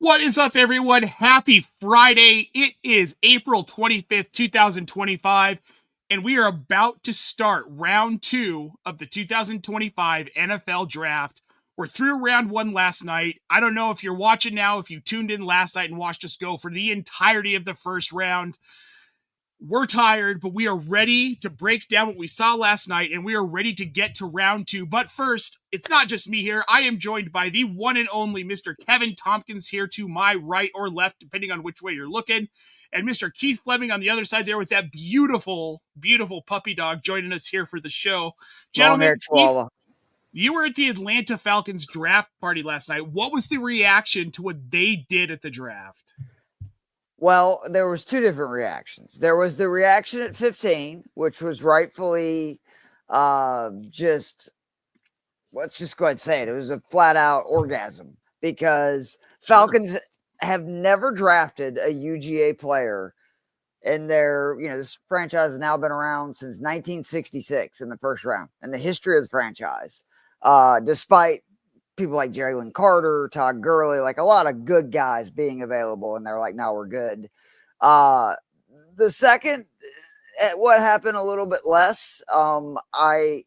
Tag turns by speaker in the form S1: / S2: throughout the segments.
S1: What is up, everyone? Happy Friday. It is April 25th, 2025, and we are about to start round 2 of the 2025 NFL Draft. We're through round 1 last night. I don't know if you're watching now, if you tuned in last night and watched us go for the entirety of the first round. We're tired, but we are ready to break down what we saw last night, and we are ready to get to round 2. But first, it's not just me here. I am joined by the one and only Mr. Kevin Tompkins here to my right or left, depending on which way you're looking, and Mr. Keith Flemming on the other side there with that beautiful, beautiful puppy dog joining us here for the show. Gentlemen, Keith, you were at the Atlanta Falcons draft party last night. What was the reaction to what they did at the draft?
S2: Well, there was two different reactions. There was the reaction at 15, which was rightfully let's just go ahead and say it. It was a flat out orgasm because Falcons have never drafted a UGA player in their, this franchise has now been around since 1966 in the first round in the history of the franchise. Despite people like Jalen Carter, Todd Gurley, like a lot of good guys being available, and they're like, no, we're good. The second, what happened a little bit less, I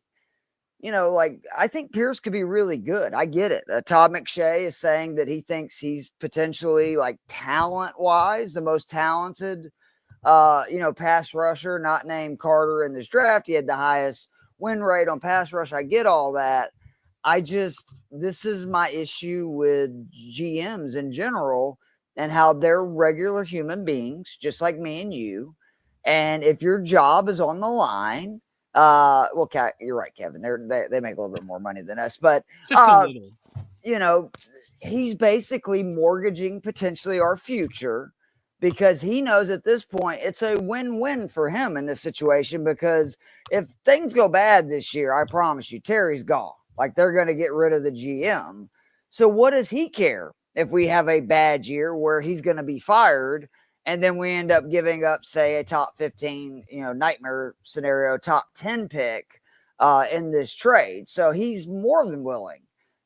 S2: think Pierce could be really good. I get it. Todd McShay is saying that he thinks he's potentially, like, talent-wise, the most talented, pass rusher, not named Carter in this draft. He had the highest win rate on pass rush. I get all that. This is my issue with GMs in general and how they're regular human beings, just like me and you. And if your job is on the line, you're right, Kevin. They make a little bit more money than us, but
S1: just a little.
S2: He's basically mortgaging potentially our future because he knows at this point it's a win-win for him in this situation. Because if things go bad this year, I promise you, Terry's gone. Like, they're going to get rid of the GM. So what does he care if we have a bad year where he's going to be fired and then we end up giving up, say, a top 15, nightmare scenario, top 10 pick in this trade? So he's more than willing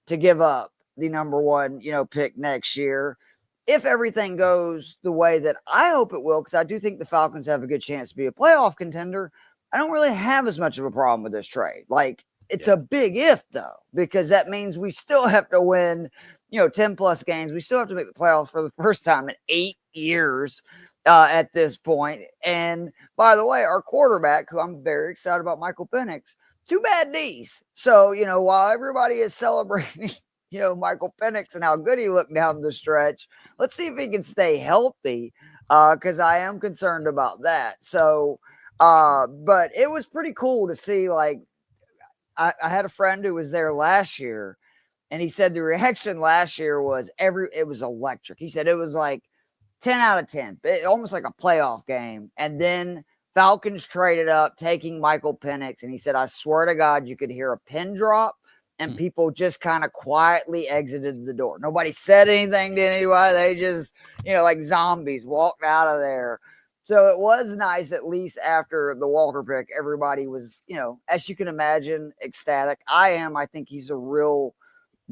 S2: to give up the number 1, pick next year if everything goes the way that I hope it will, because I do think the Falcons have a good chance to be a playoff contender. I don't really have as much of a problem with this trade. Like, it's a big if, though, because that means we still have to win, 10 plus games. We still have to make the playoffs for the first time in 8 years at this point. And by the way, our quarterback, who I'm very excited about, Michael Penix, 2 bad knees. So, while everybody is celebrating, Michael Penix and how good he looked down the stretch, let's see if he can stay healthy, because I am concerned about that. So, but it was pretty cool to see, like, I had a friend who was there last year, and he said the reaction last year was it was electric. He said it was like 10 out of 10, almost like a playoff game. And then Falcons traded up, taking Michael Penix, and he said, I swear to God, you could hear a pin drop, and people just kind of quietly exited the door. Nobody said anything to anybody. They just, like zombies, walked out of there. So it was nice, at least after the Walker pick, everybody was, as you can imagine, ecstatic. I am. I think he's a real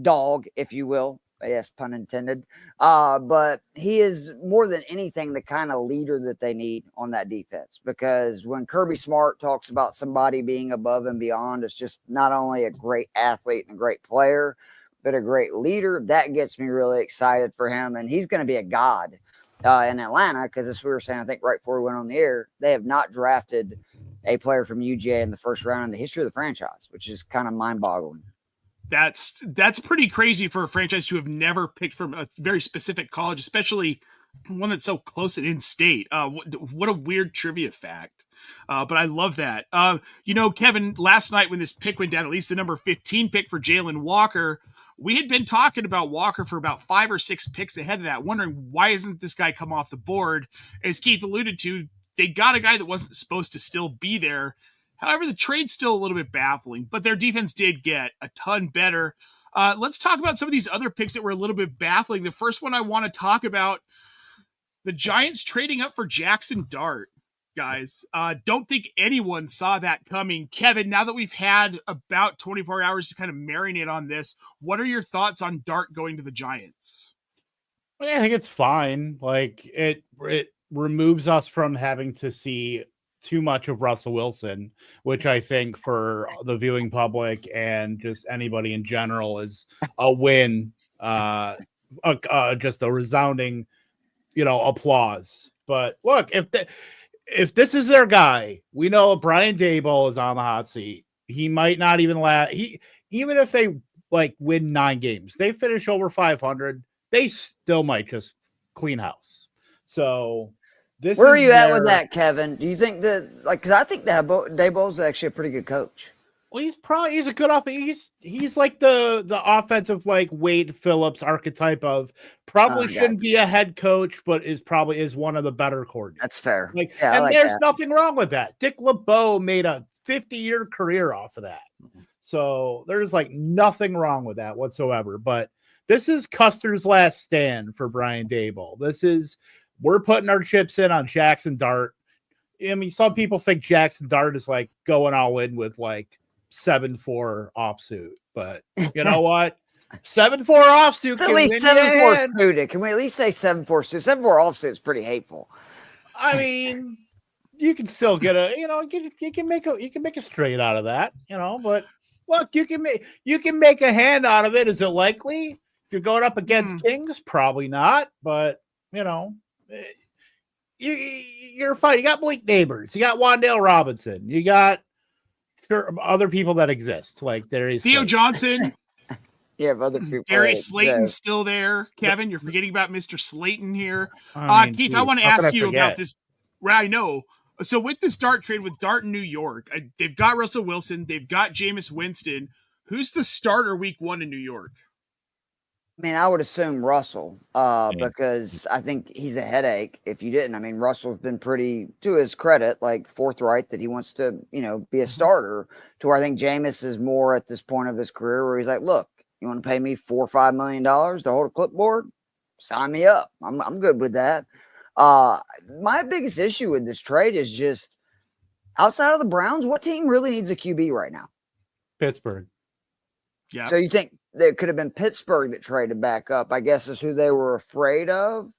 S2: dog, if you will. Yes, pun intended. But he is more than anything the kind of leader that they need on that defense. Because when Kirby Smart talks about somebody being above and beyond, it's just not only a great athlete and a great player, but a great leader. That gets me really excited for him. And he's going to be a god in Atlanta, because as we were saying, I think right before we went on the air, they have not drafted a player from UGA in the first round in the history of the franchise, which is kind of mind-boggling.
S1: That's pretty crazy for a franchise to have never picked from a very specific college, especially one that's so close and in-state. What a weird trivia fact. But I love that. Kevin, last night when this pick went down, at least the number 15 pick for Jalen Walker, we had been talking about Walker for about 5 or 6 picks ahead of that, wondering why isn't this guy come off the board? As Keith alluded to, they got a guy that wasn't supposed to still be there. However, the trade's still a little bit baffling, but their defense did get a ton better. Let's talk about some of these other picks that were a little bit baffling. The first one I want to talk about, the Giants trading up for Jackson Dart. Guys, don't think anyone saw that coming. Kevin, now that we've had about 24 hours to kind of marinate on this, what are your thoughts on Dart going to the Giants?
S3: I think it's fine. Like it removes us from having to see too much of Russell Wilson, which I think for the viewing public and just anybody in general is a win. Just a resounding, applause. But look, if this is their guy, we know Brian Daboll is on the hot seat. He might not even last. Even if they win 9 games, they finish over 500. They still might just clean house. So
S2: where are you at with that, Kevin? Do you think that because I think Daboll's actually a pretty good coach.
S3: Well, he's a good he's like the offensive Wade Phillips archetype of probably shouldn't be a head coach, but is one of the better coordinators.
S2: That's fair.
S3: There's nothing wrong with that. Dick LeBeau made a 50-year career off of that. So there's nothing wrong with that whatsoever. But this is Custer's last stand for Brian Daboll. We're putting our chips in on Jackson Dart. I mean, some people think Jackson Dart is going all in with 7-4 offsuit, but you know what? 7-4 offsuit.
S2: It's at least 7-4 suited. Can we at least say 7-4 suited? 7-4 offsuit is pretty hateful.
S3: I mean, you can still get you can make a straight out of that, but look, you can make a hand out of it. Is it likely? If you're going up against Kings, probably not, but you're fine. You got Blake Neighbors, you got Wan'Dale Robinson, you got other people that exist,
S1: Theo Johnson.
S2: Yeah, other people.
S1: Darius Slayton's still there. Kevin, you're forgetting about Mr. Slayton here. Keith, I want to ask you about this. Well, I know. So with this Dart trade with Dart in New York, they've got Russell Wilson, they've got Jameis Winston. Who's the starter week 1 in New York?
S2: I mean, I would assume Russell, because I think he's a headache if you didn't. I mean, Russell's been pretty, to his credit, forthright that he wants to, be a starter, to where I think Jameis is more at this point of his career where he's like, look, you want to pay me $4 or $5 million to hold a clipboard? Sign me up. I'm good with that. My biggest issue with this trade is just outside of the Browns, what team really needs a QB right now?
S3: Pittsburgh.
S1: Yeah.
S2: So you think it could have been Pittsburgh that traded back up, I guess, is who they were afraid of?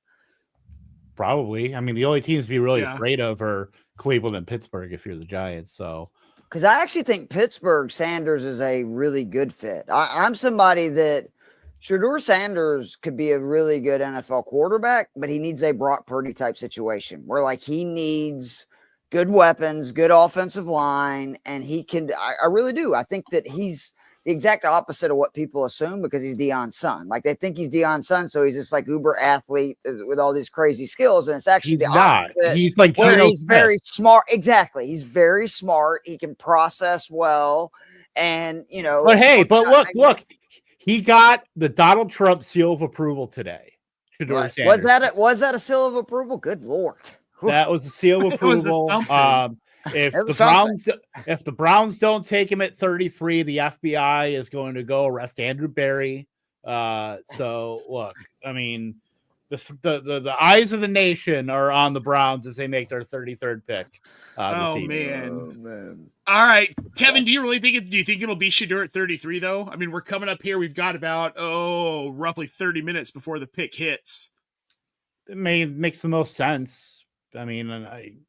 S3: Probably. I mean, the only teams to be really afraid of are Cleveland and Pittsburgh if you're the Giants. So,
S2: because I actually think Pittsburgh Sanders is a really good fit. I'm somebody that Shedeur Sanders could be a really good NFL quarterback, but he needs a Brock Purdy type situation where he needs good weapons, good offensive line, and he can. I really do. I think that he's the exact opposite of what people assume because he's Deion's son. They think he's Deion's son, so he's just uber athlete with all these crazy skills, and it's actually
S3: he's not. He's
S2: he's very smart. Exactly, he's very smart. He can process well, and
S3: But hey, look, he got the Donald Trump seal of approval today.
S2: Was that a seal of approval? Good Lord,
S3: that was a seal of approval. If the Browns don't take him at 33, the FBI is going to go arrest Andrew Berry. So look, I mean, the eyes of the nation are on the Browns as they make their 33rd pick.
S1: Oh man. All right, Kevin, do you think it'll be Shedeur at 33 though? I mean, we're coming up here. We've got about roughly 30 minutes before the pick hits.
S3: It makes the most sense. I mean,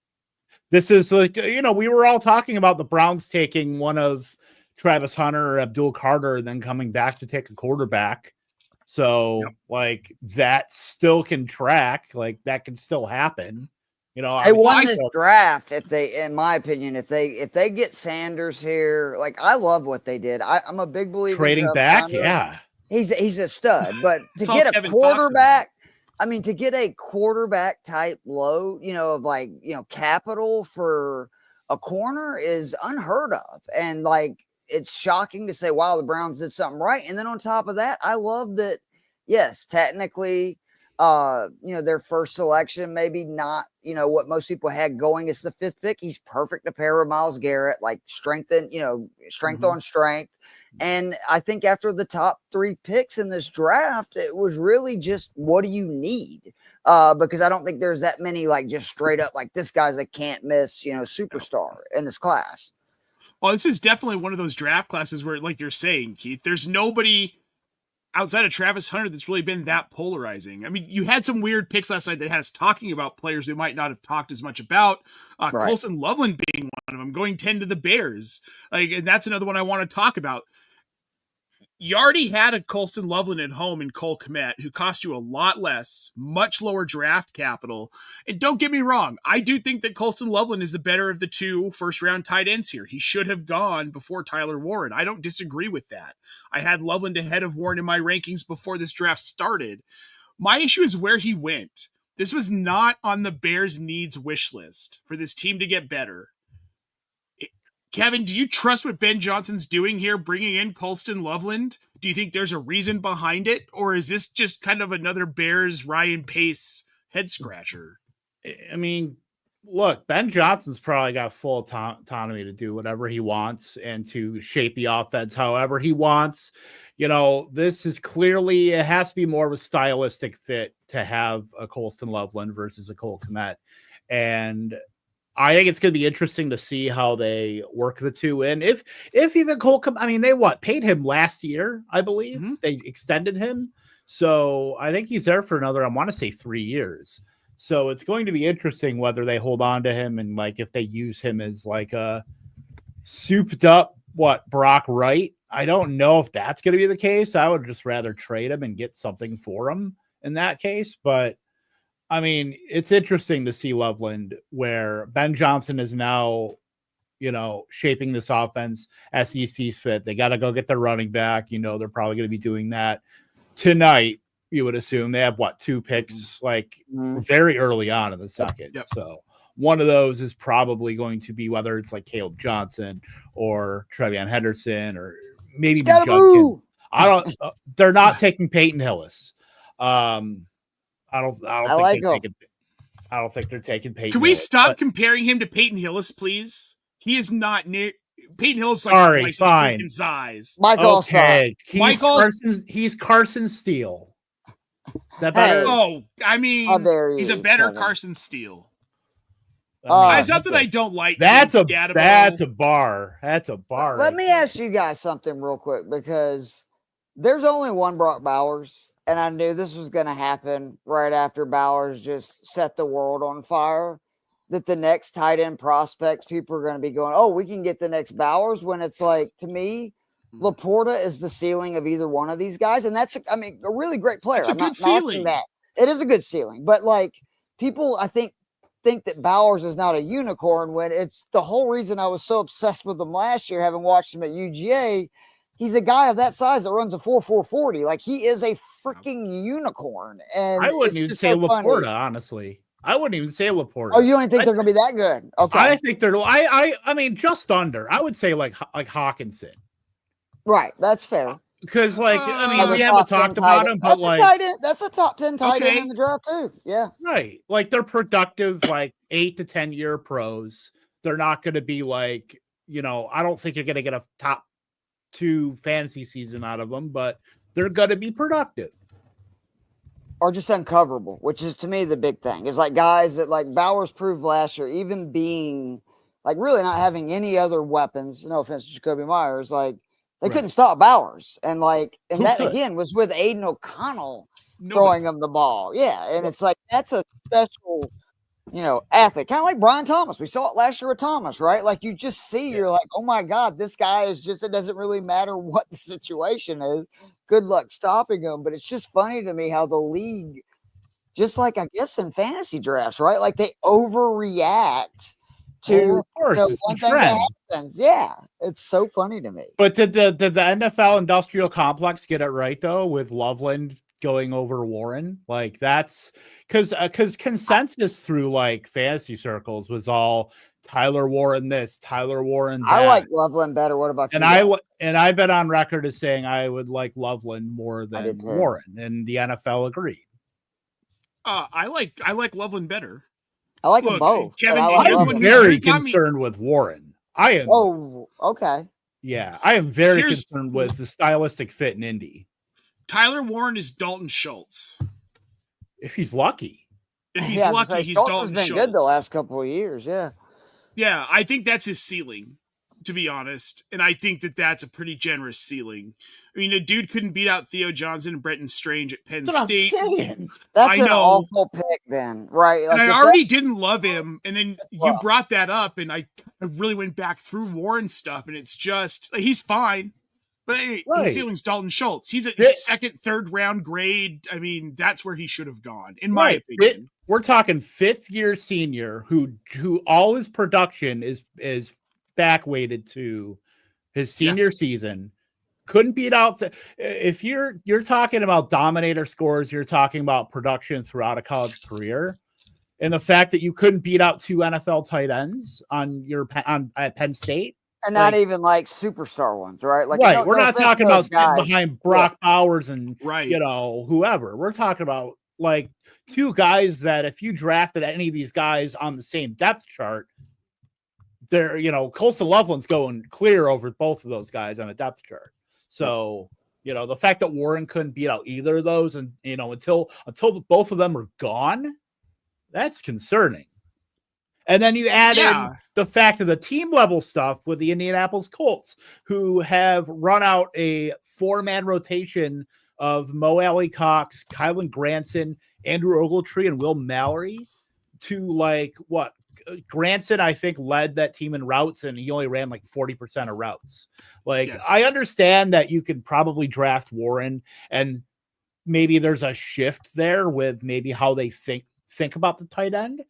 S3: this is we were all talking about the Browns taking one of Travis Hunter or Abdul Carter and then coming back to take a quarterback. So that still can track, that can still happen.
S2: They won this draft in my opinion, if they get Sanders here, I love what they did. I'm a big believer
S3: trading back.
S2: Hunter.
S3: Yeah,
S2: he's a stud, but to get a quarterback. I mean, to get a quarterback type load, of capital for a corner is unheard of. And it's shocking to say, wow, the Browns did something right. And then on top of that, I love that. Yes, technically, their first selection, maybe not, what most people had going is the 5th pick. He's perfect to pair with Myles Garrett, strength on strength. And I think after the top 3 picks in this draft, it was really just, what do you need? Because I don't think there's that many, just straight up, this guy's a can't miss, superstar in this class.
S1: Well, this is definitely one of those draft classes where, like you're saying, Keith, there's nobody outside of Travis Hunter that's really been that polarizing. I mean, you had some weird picks last night that had us talking about players we might not have talked as much about.
S2: Right.
S1: Colson Loveland being one of them, going 10 to the Bears. And that's another one I want to talk about. You already had a Colson Loveland at home in Cole Kmet, who cost you a lot less, much lower draft capital. And don't get me wrong, I do think that Colson Loveland is the better of the two first-round tight ends here. He should have gone before Tyler Warren. I don't disagree with that. I had Loveland ahead of Warren in my rankings before this draft started. My issue is where he went. This was not on the Bears' needs wish list for this team to get better. Kevin, do you trust what Ben Johnson's doing here, bringing in Colston Loveland? Do you think there's a reason behind it? Or is this just kind of another Bears Ryan Pace head scratcher?
S3: I mean, look, Ben Johnson's probably got full autonomy to do whatever he wants and to shape the offense however he wants. You know, this is clearly, it has to be more of a stylistic fit to have a Colston Loveland versus a Cole Kmet. And I think it's going to be interesting to see how they work the two in. If even Cole, I mean, they paid him last year, I believe. Mm-hmm. They extended him. So I think he's there for another, I want to say 3 years. So it's going to be interesting whether they hold on to him and like if they use him as like a souped up, Brock Wright. I don't know if that's going to be the case. I would just rather trade him and get something for him in that case. But I mean, it's interesting to see Loveland where Ben Johnson is now, you know, shaping this offense as he sees fit. They got to go get their running back. You know, they're probably going to be doing that tonight. You would assume they have 2 picks like very early on in the second. Yep. So one of those is probably going to be whether it's like Caleb Johnson or Trevion Henderson or maybe Judkins. I don't. They're not taking Peyton Hillis. I don't think they're taking Peyton.
S1: Can we stop comparing him to Peyton Hillis, please? He is not near. Peyton Hillis like
S3: sorry, fine.
S1: Freaking size.
S2: Michael,
S3: okay. He's Carson Steele. Is that better?
S1: Hey. Oh, I mean, he's a better Kevin. Carson Steele. It's not that I don't like.
S3: That's a bar. That's a bar.
S2: Let me ask you guys something real quick because there's only one Brock Bowers. And I knew this was going to happen right after Bowers just set the world on fire, that the next tight end prospects, people are going to be going, oh, we can get the next Bowers, when it's like, to me, Laporta is the ceiling of either one of these guys. And that's, a really great player.
S1: It's a good ceiling.
S2: That. It is a good ceiling. But like people, I think that Bowers is not a unicorn when it's the whole reason I was so obsessed with him last year, having watched him at UGA. He's a guy of that size that runs a 4.440. Like he is a freaking unicorn. And
S3: I wouldn't even say Laporta, honestly. I wouldn't even say Laporta.
S2: Oh, you don't think they're going to be that good? Okay.
S3: I think they're. I mean, just under. I would say like Hawkinson.
S2: Right, that's fair.
S3: Because we haven't talked about him, but
S2: that's a top 10 tight end in the draft too. Yeah.
S3: Right. Like they're productive, like 8 to 10 year pros. They're not going to be like, I don't think you're going to get a top 2 fantasy season out of them, but they're going to be productive
S2: or just uncoverable, which is to me the big thing. Is like guys that like Bowers proved last year, even being like really not having any other weapons. No offense to Jacoby Myers, like they couldn't stop Bowers, and that again was with Aiden O'Connell throwing him the ball. Yeah, and it's like that's a special, athlete, kind of like Brian Thomas. We saw it last year with Thomas, right? Like you just see, you're like, oh my God, this guy is just, it doesn't really matter what the situation is. Good luck stopping him. But it's just funny to me how the league, just like I guess in fantasy drafts, right? Like they overreact to
S3: of course,
S2: one thing that happens. Yeah, it's so funny to me.
S3: But did the NFL industrial complex get it right though with Loveland going over Warren? Like that's because consensus through like fantasy circles was all Tyler Warren this, Tyler Warren that.
S2: I like Loveland better. What about you?
S3: And I've been on record as saying I would like Loveland more than Warren, and the NFL agreed.
S1: I like Loveland better.
S2: I like them both.
S1: Kevin,
S3: I'm very concerned with Warren. I am.
S2: Oh, okay.
S3: Yeah, I am very concerned with the stylistic fit in Indy.
S1: Tyler Warren is Dalton Schultz.
S3: If he's lucky.
S1: If he's lucky, he's Dalton Schultz.
S2: Has been good the last couple of years, yeah.
S1: Yeah, I think that's his ceiling. to be honest. And I think that that's a pretty generous ceiling. I mean, a dude couldn't beat out Theo Johnson and Brenton Strange at Penn State.
S2: That's
S1: I
S2: an
S1: know.
S2: awful pick then, right?
S1: And
S2: Like,
S1: I
S2: if
S1: already didn't love him. And then you
S2: rough.
S1: brought that up, and I really went back through Warren stuff, and it's just, like, he's fine. But hey,
S3: Right.
S1: his ceiling's Dalton Schultz. He's a second, third round grade. I mean, that's where he should have gone, in my opinion.
S3: We're talking 5th-year senior who all his production is back weighted to his senior season. Couldn't beat out if you're talking about dominator scores, you're talking about production throughout a college career, and the fact that you couldn't beat out 2 NFL tight ends at Penn State,
S2: and not even like superstar ones, right? Like,
S3: right? We're not talking about sitting behind Brock Bowers and whoever. We're talking about like 2 guys that if you drafted any of these guys on the same depth chart, they're Colson Loveland's going clear over both of those guys on a depth chart. So, the fact that Warren couldn't beat out either of those and, until both of them are gone, that's concerning. And then you add in the fact of the team level stuff with the Indianapolis Colts, who have run out a 4-man rotation of Mo Alley Cox, Kylan Granson, Andrew Ogletree, and Will Mallory to Granson, I think, led that team in routes, and he only ran like 40% of routes. I understand that you could probably draft Warren, and maybe there's a shift there with maybe how they think about the tight end,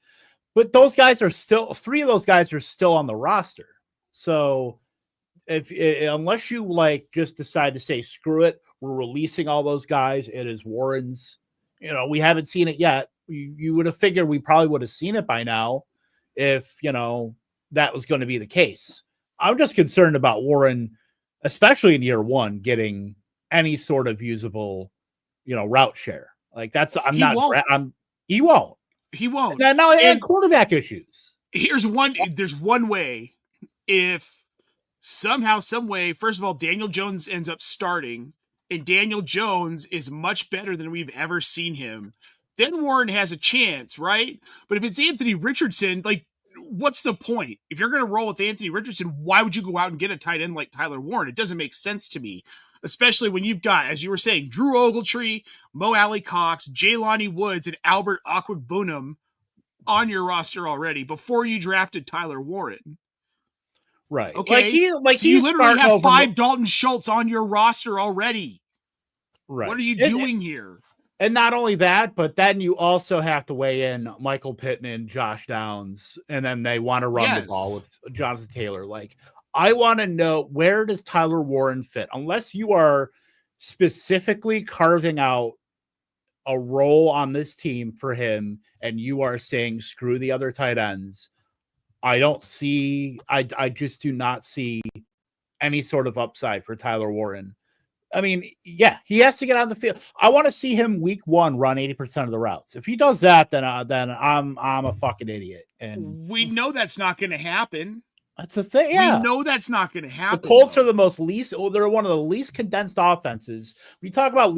S3: but those guys are still 3 of those guys are still on the roster. So unless you just decide to say screw it, we're releasing all those guys, it is Warren's. We haven't seen it yet. You would have figured we probably would have seen it by now if that was going to be the case. I'm just concerned about Warren, especially in year 1, getting any sort of usable route share. He won't. And quarterback issues.
S1: There's one way. If somehow, some way, first of all, Daniel Jones ends up starting, and Daniel Jones is much better than we've ever seen him, then Warren has a chance, right? But if it's Anthony Richardson, what's the point? If you're going to roll with Anthony Richardson, why would you go out and get a tight end like Tyler Warren? It doesn't make sense to me, especially when you've got, as you were saying, Drew Ogletree, Mo Alley Cox, Jelani Woods, and Albert Aquagbunum on your roster already before you drafted Tyler Warren.
S3: Right.
S1: Okay. So you literally have 5 Dalton Schultz on your roster already.
S3: Right.
S1: What are you doing here?
S3: And not only that, but then you also have to weigh in Michael Pittman, Josh Downs, and then they want to run the ball with Jonathan Taylor. I want to know, where does Tyler Warren fit? Unless you are specifically carving out a role on this team for him and you are saying screw the other tight ends, I just do not see any sort of upside for Tyler Warren. I mean, he has to get on the field. I want to see him week 1 run 80% of the routes. If he does that, then I'm a fucking idiot. And
S1: we know that's not going to happen.
S3: That's the thing. Yeah,
S1: we know that's not going to happen.
S3: The Colts are they're one of the least condensed offenses. We talk about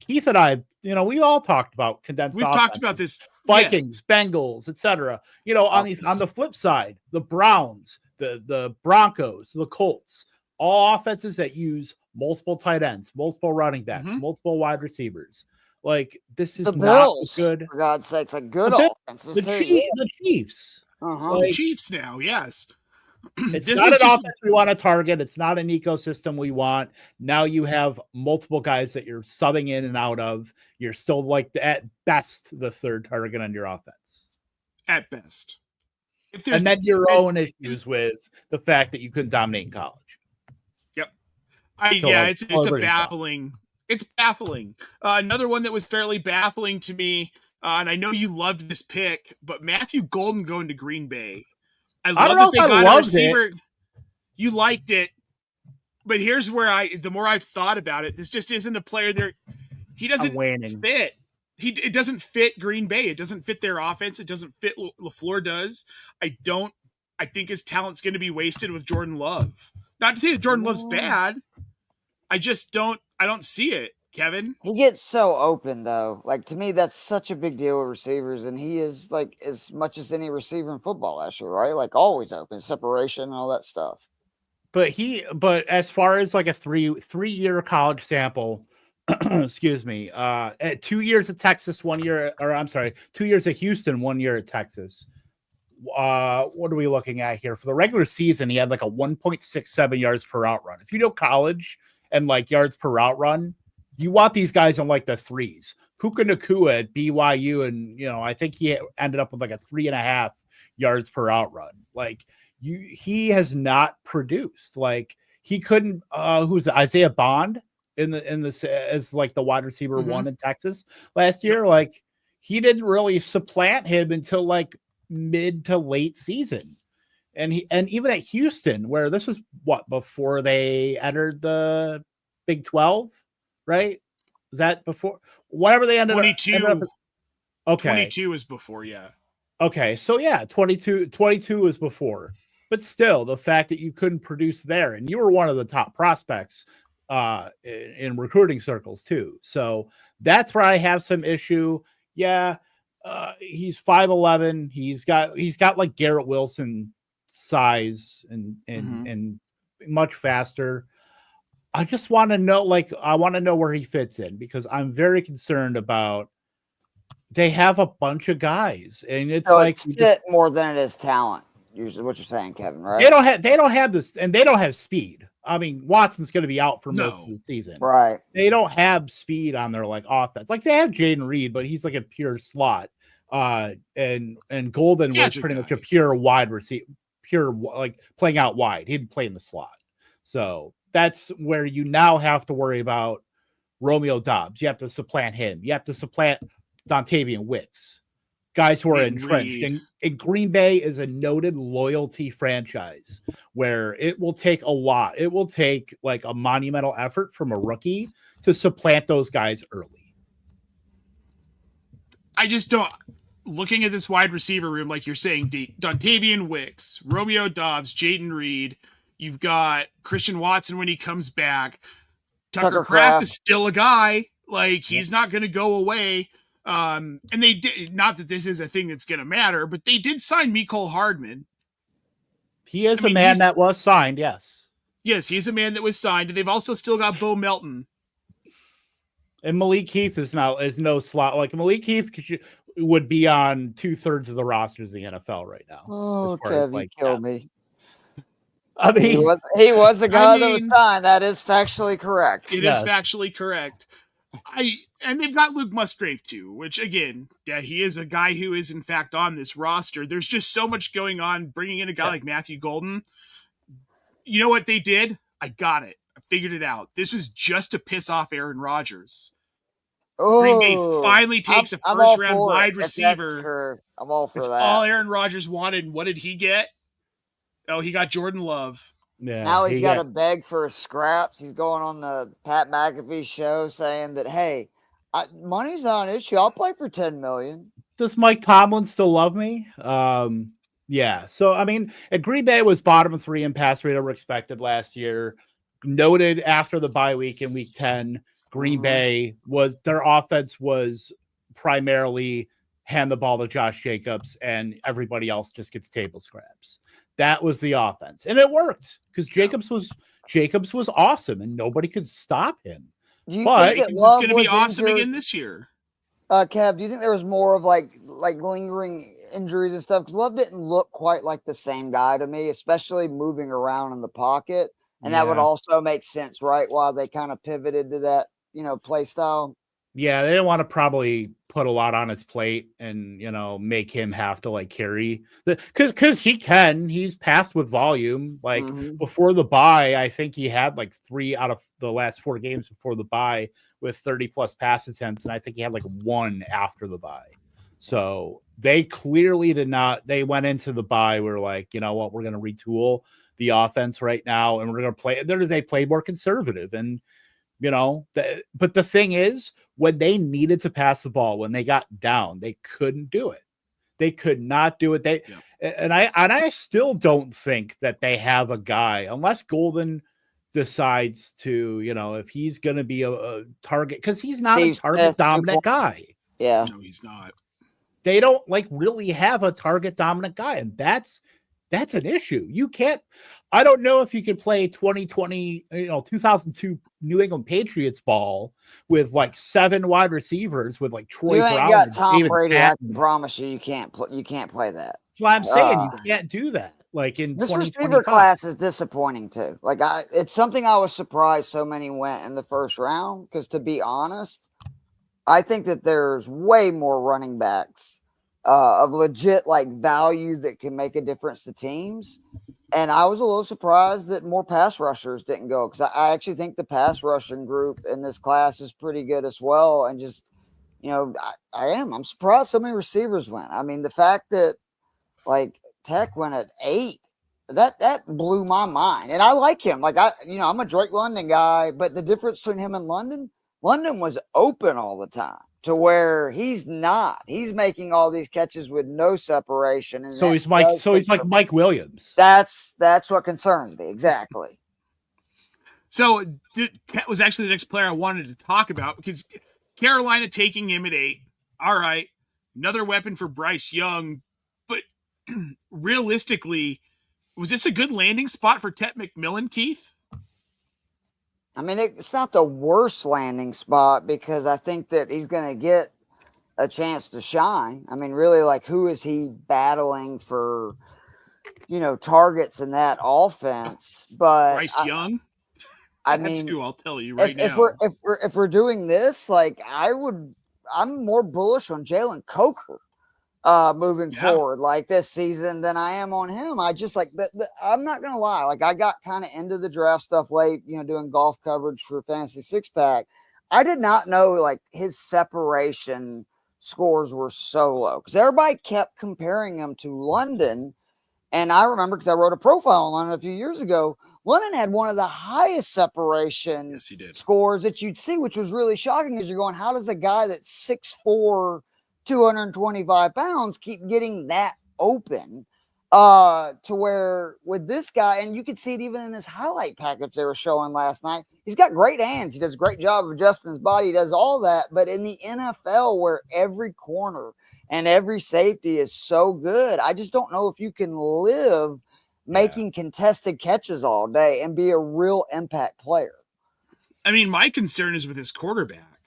S3: Keith and I, we all talked about condensed.
S1: We've talked about this.
S3: Vikings, Bengals, etc. On the flip side, the Browns, the Broncos, the Colts, all offenses that use multiple tight ends, multiple running backs, multiple wide receivers. This is
S2: the
S3: not
S2: Bills,
S3: good.
S2: For God's sakes, good offenses.
S3: The Chiefs.
S1: The Chiefs now, yes.
S3: It's not an offense we want to target. It's not an ecosystem we want. Now you have multiple guys that you're subbing in and out of. You're still at best the 3rd target on your offense.
S1: At best.
S3: And then your own issues with the fact that you couldn't dominate in college.
S1: Yep. It's baffling. It's baffling. Another one that was fairly baffling to me, and I know you loved this pick, but Matthew Golden going to Green Bay. I love that they got a receiver. You liked it, but here's where the more I've thought about it, this just isn't a player there. He doesn't fit. It doesn't fit Green Bay. It doesn't fit their offense. It doesn't fit LaFleur does. I think his talent's going to be wasted with Jordan Love. Not to say that Jordan Love's bad. I don't see it. Kevin?
S2: He gets so open though. Like to me, that's such a big deal with receivers, and he is like as much as any receiver in football last year, right? Like always open, separation, and all that stuff.
S3: But as far as like a three-year college sample, excuse me, at 2 years at Texas, 1 year, or I'm sorry, 2 years at Houston, 1 year at Texas. What are we looking at here? For the regular season, he had like a 1.67 yards per route run. If you know college and like yards per route run, you want these guys in like the threes. Puka Nacua at BYU, and I think he ended up with like a 3.5 yards per route run. Like he has not produced. Like he couldn't. Who's Isaiah Bond in this as like the wide receiver one in Texas last year? Like he didn't really supplant him until like mid to late season. And even at Houston, where this was before they entered the Big 12, right? Was that before whatever they ended
S1: 22
S3: up? Okay.
S1: 22 was before, yeah.
S3: Okay, so yeah, 22 was before. But still, the fact that you couldn't produce there, and you were one of the top prospects in recruiting circles too. So that's where I have some issue. Yeah, he's 5'11". He's got like Garrett Wilson size and much faster. I just want to know, I want to know where he fits in, because I'm very concerned about. They have a bunch of guys, and it's
S2: so
S3: like
S2: it's fit more than it is talent. Usually, what you're saying, Kevin, right?
S3: They don't have this, and they don't have speed. I mean, Watson's going to be out for most of the season,
S2: right?
S3: They don't have speed on their like offense. Like they have Jaden Reed, but he's like a pure slot. And Golden was pretty much a pure wide receiver, pure like playing out wide. He'd play in the slot. So that's where you now have to worry about Romeo Doubs. You have to supplant him. You have to supplant Dontavian Wicks, guys who are entrenched. And Green Bay is a noted loyalty franchise where it will take a lot. It will take like a monumental effort from a rookie to supplant those guys early.
S1: I just don't. Looking at this wide receiver room, like you're saying, Dontavian Wicks, Romeo Doubs, Jaden Reed. You've got Christian Watson when he comes back. Tucker Kraft is still a guy. Like he's not going to go away. And they did, not that this is a thing that's going to matter, but they did sign Mecole Hardman.
S3: He is a man that was signed. Yes,
S1: he's a man that was signed. And they've also still got Bo Melton.
S3: And Malik Heath is no slot. Like Malik Heath would be on 2/3 of the rosters of the NFL right now.
S2: Oh, Kevin, killed me.
S3: I mean,
S2: he was a guy that was signed. That is factually correct.
S1: It is factually correct. And they've got Luke Musgrave too, which again, he is a guy who is in fact on this roster. There's just so much going on. Bringing in a guy like Matthew Golden. You know what they did? I got it. I figured it out. This was just to piss off Aaron Rodgers. Green Bay finally takes a first-round wide receiver.
S2: I'm all for that.
S1: All Aaron Rodgers wanted. And what did he get? Oh, he got Jordan Love.
S2: Yeah, now he's got to beg for scraps. He's going on the Pat McAfee show saying that, hey, money's not an issue. I'll play for $10 million.
S3: Does Mike Tomlin still love me? Yeah. So, I mean, Green Bay was bottom 3 in pass rate over expected last year. Noted after the bye week in week 10, Green Bay their offense was primarily hand the ball to Josh Jacobs and everybody else just gets table scraps. That was the offense. And it worked because Jacobs was awesome and nobody could stop him.
S2: Do you think
S1: Jacobs is going to be awesome again this year?
S2: Kev, do you think there was more of like lingering injuries and stuff? Because Love didn't look quite like the same guy to me, especially moving around in the pocket. And that would also make sense, right? While they kind of pivoted to that, play style.
S3: Yeah, they didn't want to probably put a lot on his plate and, make him have to like carry because he's passed with volume. Like before the bye, I think he had like 3 out of the last 4 games before the bye with 30 plus pass attempts. And I think he had like 1 after the bye. So they clearly did not. They went into the bye. We're like, you know what, we're going to retool the offense right now. And we're going to play. They play more conservative. And, but the thing is, when they needed to pass the ball, when they got down, they couldn't do it. They could not do it. And I still don't think that they have a guy, unless Golden decides to, if he's going to be a target, because he's not
S2: Steve
S3: a target
S2: Smith,
S3: dominant guy.
S2: Yeah.
S1: No, he's not.
S3: They don't really have a target dominant guy, and that's an issue. You can't. I don't know if you could play 2020, 2002 New England Patriots ball with 7 wide receivers with Troy
S2: You
S3: Brown.
S2: ain't got
S3: and
S2: Tom
S3: David
S2: Brady.
S3: Patton.
S2: I can promise you can't play that.
S3: That's why I'm saying you can't do that. In
S2: This
S3: 2025.
S2: receiver class is disappointing too. It's something I was surprised so many went in the first round, because to be honest, I think that there's way more running backs of legit value that can make a difference to teams. And I was a little surprised that more pass rushers didn't go, because I actually think the pass rushing group in this class is pretty good as well. And just, I'm surprised so many receivers went. I mean, the fact that Tech went at 8, that blew my mind. And I like him. I'm a Drake London guy, but the difference between him and London was open all the time, to where he's not. He's making all these catches with no separation. And
S3: so he's like Mike Williams.
S2: That's what concerned me. Exactly.
S1: So Tet was actually the next player I wanted to talk about, because Carolina taking him at 8. All right. Another weapon for Bryce Young. But realistically, was this a good landing spot for Tet McMillan, Keith?
S2: I mean, it's not the worst landing spot, because I think that he's going to get a chance to shine. I mean, really, who is he battling for, targets in that offense? But
S1: Bryce Young? That's who I'll tell you right now.
S2: If we're doing this, I'm more bullish on Jalen Coker moving forward this season than I am on him. I just I'm not gonna lie, I got kind of into the draft stuff late, doing golf coverage for Fantasy Six Pack. I did not know his separation scores were so low, because everybody kept comparing him to London. And I remember, because I wrote a profile on London a few years ago, London had one of the highest separation scores that you'd see, which was really shocking, as you're going, how does a guy that's 6'4", 225 pounds keep getting that open? To where with this guy, and you could see it even in his highlight package they were showing last night, he's got great hands. He does a great job of adjusting his body. He does all that. But in the NFL, where every corner and every safety is so good, I just don't know if you can live making contested catches all day and be a real impact player.
S1: I mean, my concern is with his quarterback.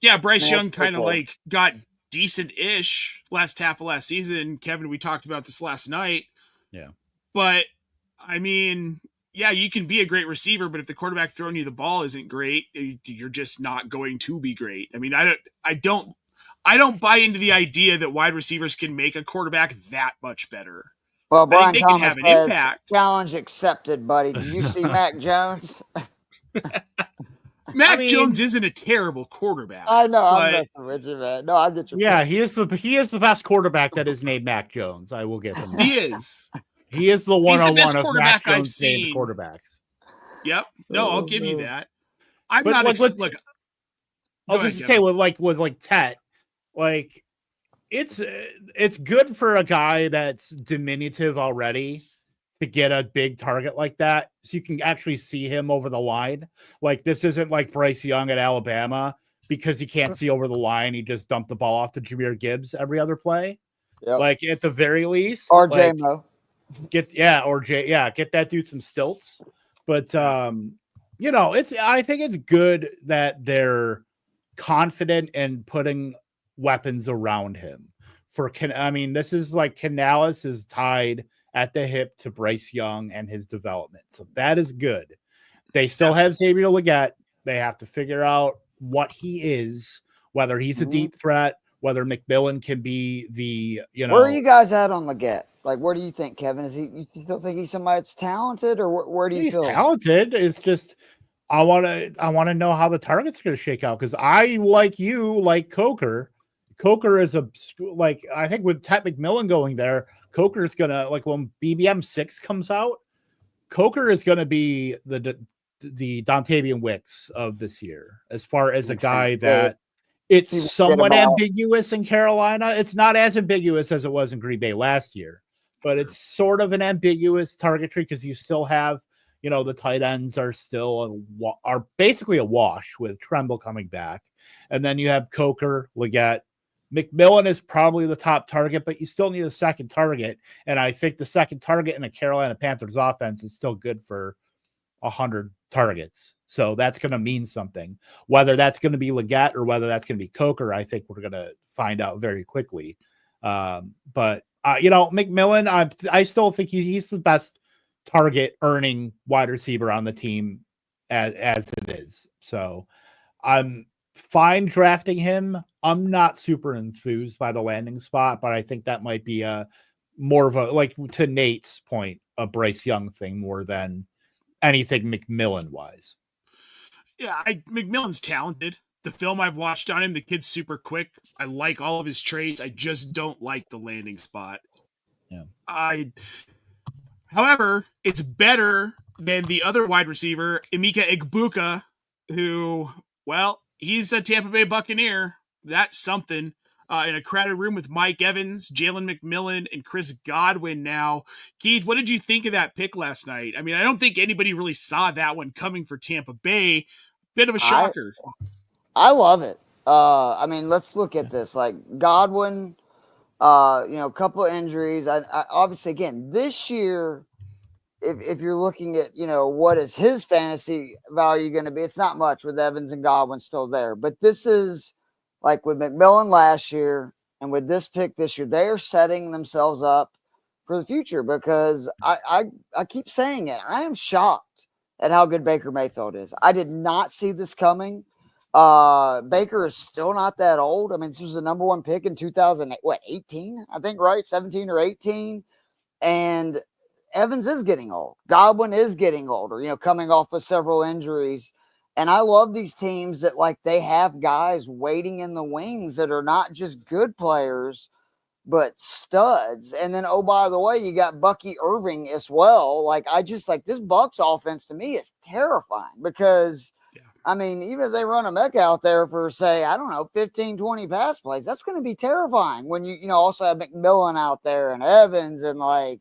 S1: Yeah, Bryce Young kind of got decent-ish last half of last season. Kevin, we talked about this last night.
S3: Yeah.
S1: But, I mean, yeah, you can be a great receiver, but if the quarterback throwing you the ball isn't great, you're just not going to be great. I mean, I don't buy into the idea that wide receivers can make a quarterback that much better.
S2: Well, Brian
S1: they
S2: Thomas
S1: can have an
S2: says,
S1: impact.
S2: Challenge accepted, buddy. Did you see Mac Jones?
S1: Mac Jones isn't a terrible quarterback.
S2: I know. I'm messing with you, man. No, I get your
S3: point. He is the best quarterback that is named Mac Jones. I will get him.
S1: He is.
S3: He is the one-on-one
S1: He's the best
S3: of
S1: quarterback
S3: Mac Jones
S1: I've seen.
S3: Quarterbacks.
S1: Yep. No, I'll give you that. I'm
S3: but
S1: not.
S3: Look, I was just say with Tet, it's good for a guy that's diminutive already to get a big target like that, so you can actually see him over the line. This isn't like Bryce Young at Alabama, because he can't see over the line. He just dumped the ball off to Jahmyr Gibbs every other play. Yep. At the very least,
S2: or J-Mo.
S3: Get that dude some stilts. But I think it's good that they're confident in putting weapons around him. This is Canales is tied at the hip to Bryce Young and his development. So that is good. They still have Xavier Legette. They have to figure out what he is, whether he's a deep threat, whether McMillan can be the,
S2: Where are you guys at on Legette? Where do you think, Kevin? You still think he's somebody that's talented, or where do you feel?
S3: He's talented. It's just, I want to know how the target's going to shake out, because I like Coker. Coker is I think with Tet McMillan going there, Coker is going to, when BBM 6 comes out, Coker is going to be the Dontavian Wicks of this year, as far as a guy that it's somewhat ambiguous in Carolina. It's not as ambiguous as it was in Green Bay last year, but it's sort of an ambiguous targetry, because you still have, the tight ends are still are basically a wash with Tremble coming back. And then you have Coker, Leggett. McMillan is probably the top target, but you still need a second target. And I think the second target in a Carolina Panthers offense is still good for 100 targets. So that's going to mean something. Whether that's going to be Leggett or whether that's going to be Coker, I think we're going to find out very quickly. But McMillan, I still think he's the best target earning wide receiver on the team as it is. So I'm fine drafting him. I'm not super enthused by the landing spot, but I think that might be more of a, like to Nate's point, a Bryce Young thing more than anything McMillan wise.
S1: Yeah, McMillan's talented. The film I've watched on him, the kid's super quick. I like all of his traits. I just don't like the landing spot.
S3: Yeah.
S1: However, it's better than the other wide receiver, Emeka Egbuka, who, well, he's a Tampa Bay Buccaneer. That's something. In a crowded room with Mike Evans, Jalen McMillan, and Chris Godwin now. Keith, what did you think of that pick last night? I mean, I don't think anybody really saw that one coming for Tampa Bay. Bit of a shocker.
S2: I love it. I mean, let's look at this. Like Godwin, a couple of injuries. I obviously, again, this year, if you're looking at, what is his fantasy value going to be, it's not much with Evans and Godwin still there. But this is like with McMillan last year and with this pick this year, they are setting themselves up for the future because I keep saying it. I am shocked at how good Baker Mayfield is. I did not see this coming. Baker is still not that old. I mean, this was the number one pick in 18, I think, right? 17 or 18. And Evans is getting old. Godwin is getting older, coming off of several injuries. And I love these teams that they have guys waiting in the wings that are not just good players, but studs. And then, oh, by the way, you got Bucky Irving as well. This Bucs offense to me is terrifying because, I mean, even if they run a mech out there for, say, 15, 20 pass plays, that's going to be terrifying when you also have McMillan out there and Evans and I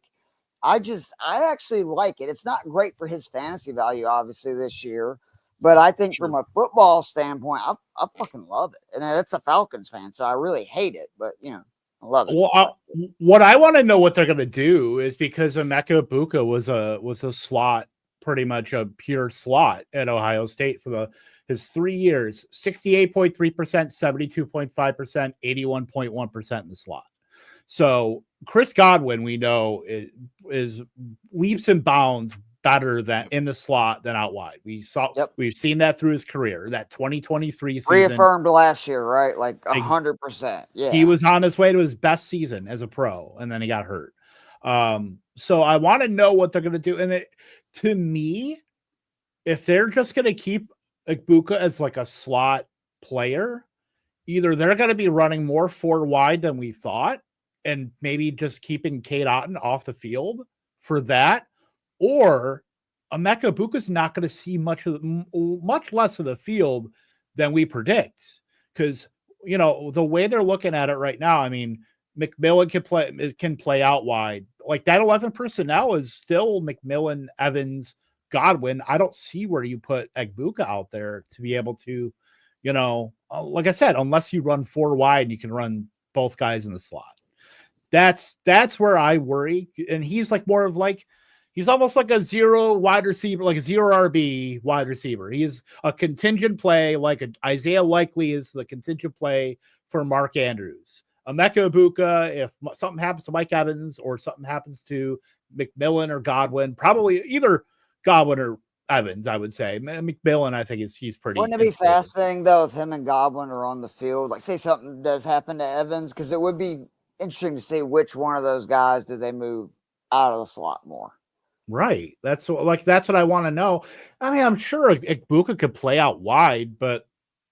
S2: actually like it. It's not great for his fantasy value, obviously, this year. But I think from a football standpoint, I fucking love it. And it's a Falcons fan, so I really hate it. But, I love it.
S3: Well, what I want to know what they're going to do is because Emeka Egbuka was a slot, pretty much a pure slot at Ohio State for his 3 years, 68.3%, 72.5%, 81.1% in the slot. So Chris Godwin, we know, is leaps and bounds better than in the slot than out wide. We've seen that through his career. That 2023 season
S2: reaffirmed last year, right? 100%. Yeah,
S3: he was on his way to his best season as a pro, and then he got hurt. So I want to know what they're going to do. And to me, if they're just going to keep Egbuka as a slot player, either they're going to be running more 4 wide than we thought, and maybe just keeping Cade Otton off the field for that, or Emeka Egbuka's not going to see much less of the field than we predict. Because, the way they're looking at it right now, I mean, McMillan can play out wide. That 11 personnel is still McMillan, Evans, Godwin. I don't see where you put Egbuka out there to be able to, like I said, unless you run 4 wide and you can run both guys in the slot. That's where I worry. And he's more of he's almost like a zero wide receiver, like a zero RB wide receiver. He's a contingent play, Isaiah Likely is the contingent play for Mark Andrews. Emeka Egbuka, if something happens to Mike Evans or something happens to McMillan or Godwin, probably either Godwin or Evans, I would say. McMillan, I think he's pretty.
S2: Wouldn't it be fascinating, though, if him and Godwin are on the field? Say something does happen to Evans, because it would be interesting to see which one of those guys do they move out of the slot more.
S3: Right. That's what I want to know. I mean, I'm sure Egbuka could play out wide, but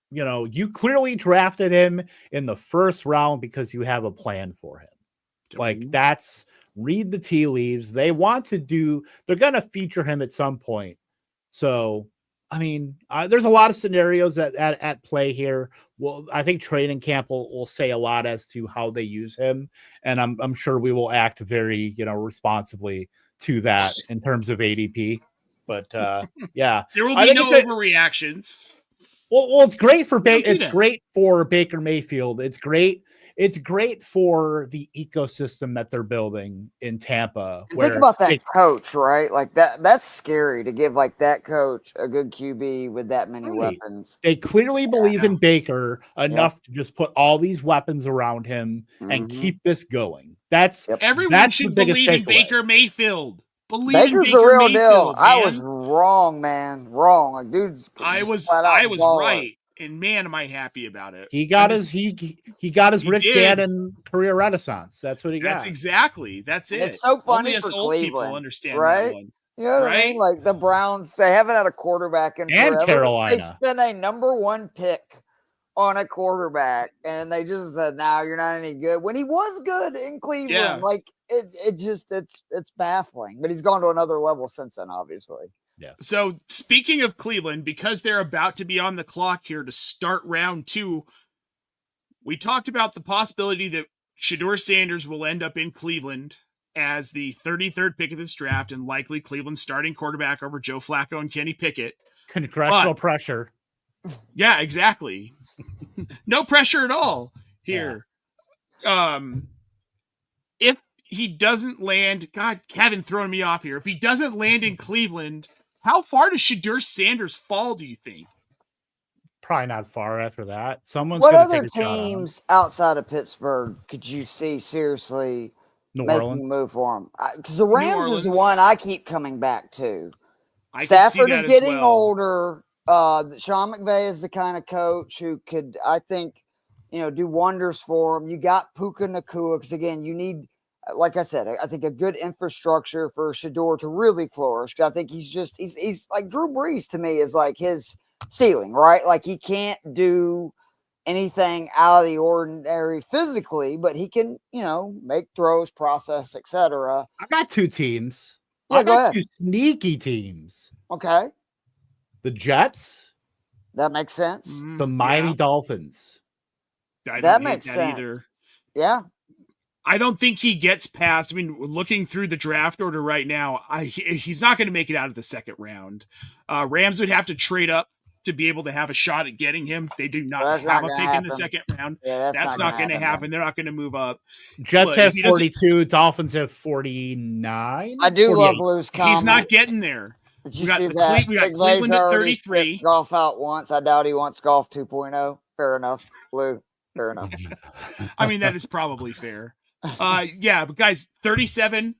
S3: you clearly drafted him in the first round because you have a plan for him. That's read the tea leaves. They're going to feature him at some point. So, I mean, there's a lot of scenarios at play here. Well, I think training camp will say a lot as to how they use him. And I'm sure we will act very, responsibly to that in terms of ADP. But yeah,
S1: There will
S3: I
S1: be
S3: think
S1: no overreactions.
S3: Well, it's great for
S1: Don't do
S3: it's
S1: that.
S3: great for Baker Mayfield. It's great. It's great for the ecosystem that they're building in Tampa.
S2: Think about that coach, right? Like that's scary to give like that coach a good QB with that many weapons.
S3: They clearly believe in Baker enough to just put all these weapons around him and keep this going.
S1: Everyone should believe in Baker Mayfield.
S2: Baker's the real deal. I was wrong, man. Wrong. Like, dude's
S1: I was right. And man, am I happy about it.
S3: He got his Rich Gannon career renaissance. That's what he got.
S1: That's exactly. That's it.
S2: It's so funny
S1: Only us
S2: for
S1: old
S2: Cleveland,
S1: people understand
S2: right?
S1: that one.
S2: You know what I mean? Like the Browns, they haven't had a quarterback in forever.
S3: Carolina.
S2: They spent a number 1 pick on a quarterback, and they just said, "No, you're not any good." When he was good in Cleveland, like it's baffling. But he's gone to another level since then, obviously.
S3: Yeah.
S1: So speaking of Cleveland, because they're about to be on the clock here to start round 2, we talked about the possibility that Shedeur Sanders will end up in Cleveland as the 33rd pick of this draft and likely Cleveland's starting quarterback over Joe Flacco and Kenny Pickett.
S3: Congressional pressure.
S1: Yeah, exactly. No pressure at all here. Yeah. If he doesn't land, God, Kevin throwing me off here. If he doesn't land in Cleveland, how far does Shedeur Sanders fall, do you think?
S3: Probably not far after that.
S2: What other teams outside of Pittsburgh could you see seriously making a move for him? Because the Rams is the one I keep coming back to. Stafford is getting older. Sean McVay is the kind of coach who could, I think, do wonders for him. You got Puka Nacua because, again, you need, like I said, I think a good infrastructure for Shedeur to really flourish. Because I think he's like Drew Brees to me is like his ceiling, right? Like he can't do anything out of the ordinary physically, but he can, make throws, process, etc.
S3: I got 2 teams.
S2: Yeah, go ahead.
S3: 2 sneaky teams.
S2: Okay.
S3: The Jets.
S2: That makes sense.
S3: The Miami Dolphins.
S2: That makes sense. Either. Yeah.
S1: I don't think he gets past. I mean, looking through the draft order right now, he's not going to make it out of the second round. Rams would have to trade up to be able to have a shot at getting him. They do not have a pick in the second round.
S2: Yeah,
S1: that's not going to happen. They're not going to move up.
S3: Jets have 42. Dolphins have 49.
S2: I do love Lou's comment.
S1: He's not getting there.
S2: Did you see that?
S1: We got Cleveland at 33.
S2: Golf out once. I doubt he wants golf 2.0. Fair enough, Lou. Fair enough.
S1: I mean, that is probably fair. Yeah, but guys, 37th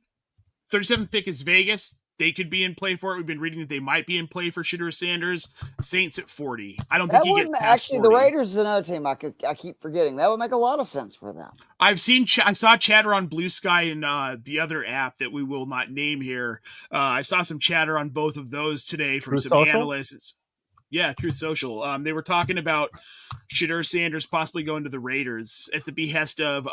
S1: pick is Vegas. They could be in play for it. We've been reading that they might be in play for Shedeur Sanders. Saints at 40. I don't think he gets past 40.
S2: The Raiders is another team I keep forgetting. That would make a lot of sense for them.
S1: I saw chatter on Blue Sky and the other app that we will not name here. I saw some chatter on both of those today from some analysts. Yeah, Truth Social. They were talking about Shedeur Sanders possibly going to the Raiders at the behest of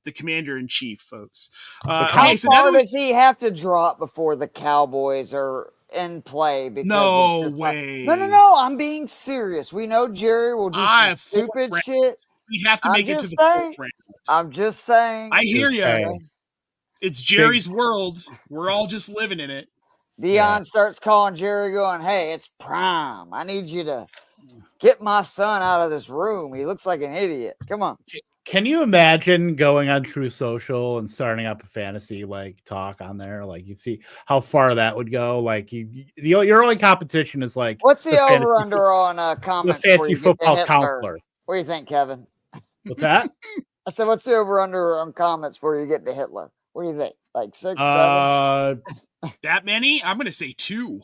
S1: the commander-in-chief, folks.
S2: How far does he have to drop before the Cowboys are in play? Because
S1: no way.
S2: No. I'm being serious. We know Jerry will do some stupid shit.
S1: We have to make it to the fourth round.
S2: I'm just saying.
S1: I hear you. It's Jerry's world. We're all just living in it.
S2: Dion starts calling Jerry going, "Hey, it's prime. I need you to get my son out of this room. He looks like an idiot. Come on."
S3: Can you imagine going on True Social and starting up a fantasy talk on there? Like you see how far that would go. Like your only competition is like
S2: what's the over under on comments?
S3: The fantasy football counselor.
S2: What do you think, Kevin?
S3: What's that?
S2: I said, what's the over under on comments before you get to Hitler? What do you think? Like 6, 7?
S1: That many? I'm gonna say 2.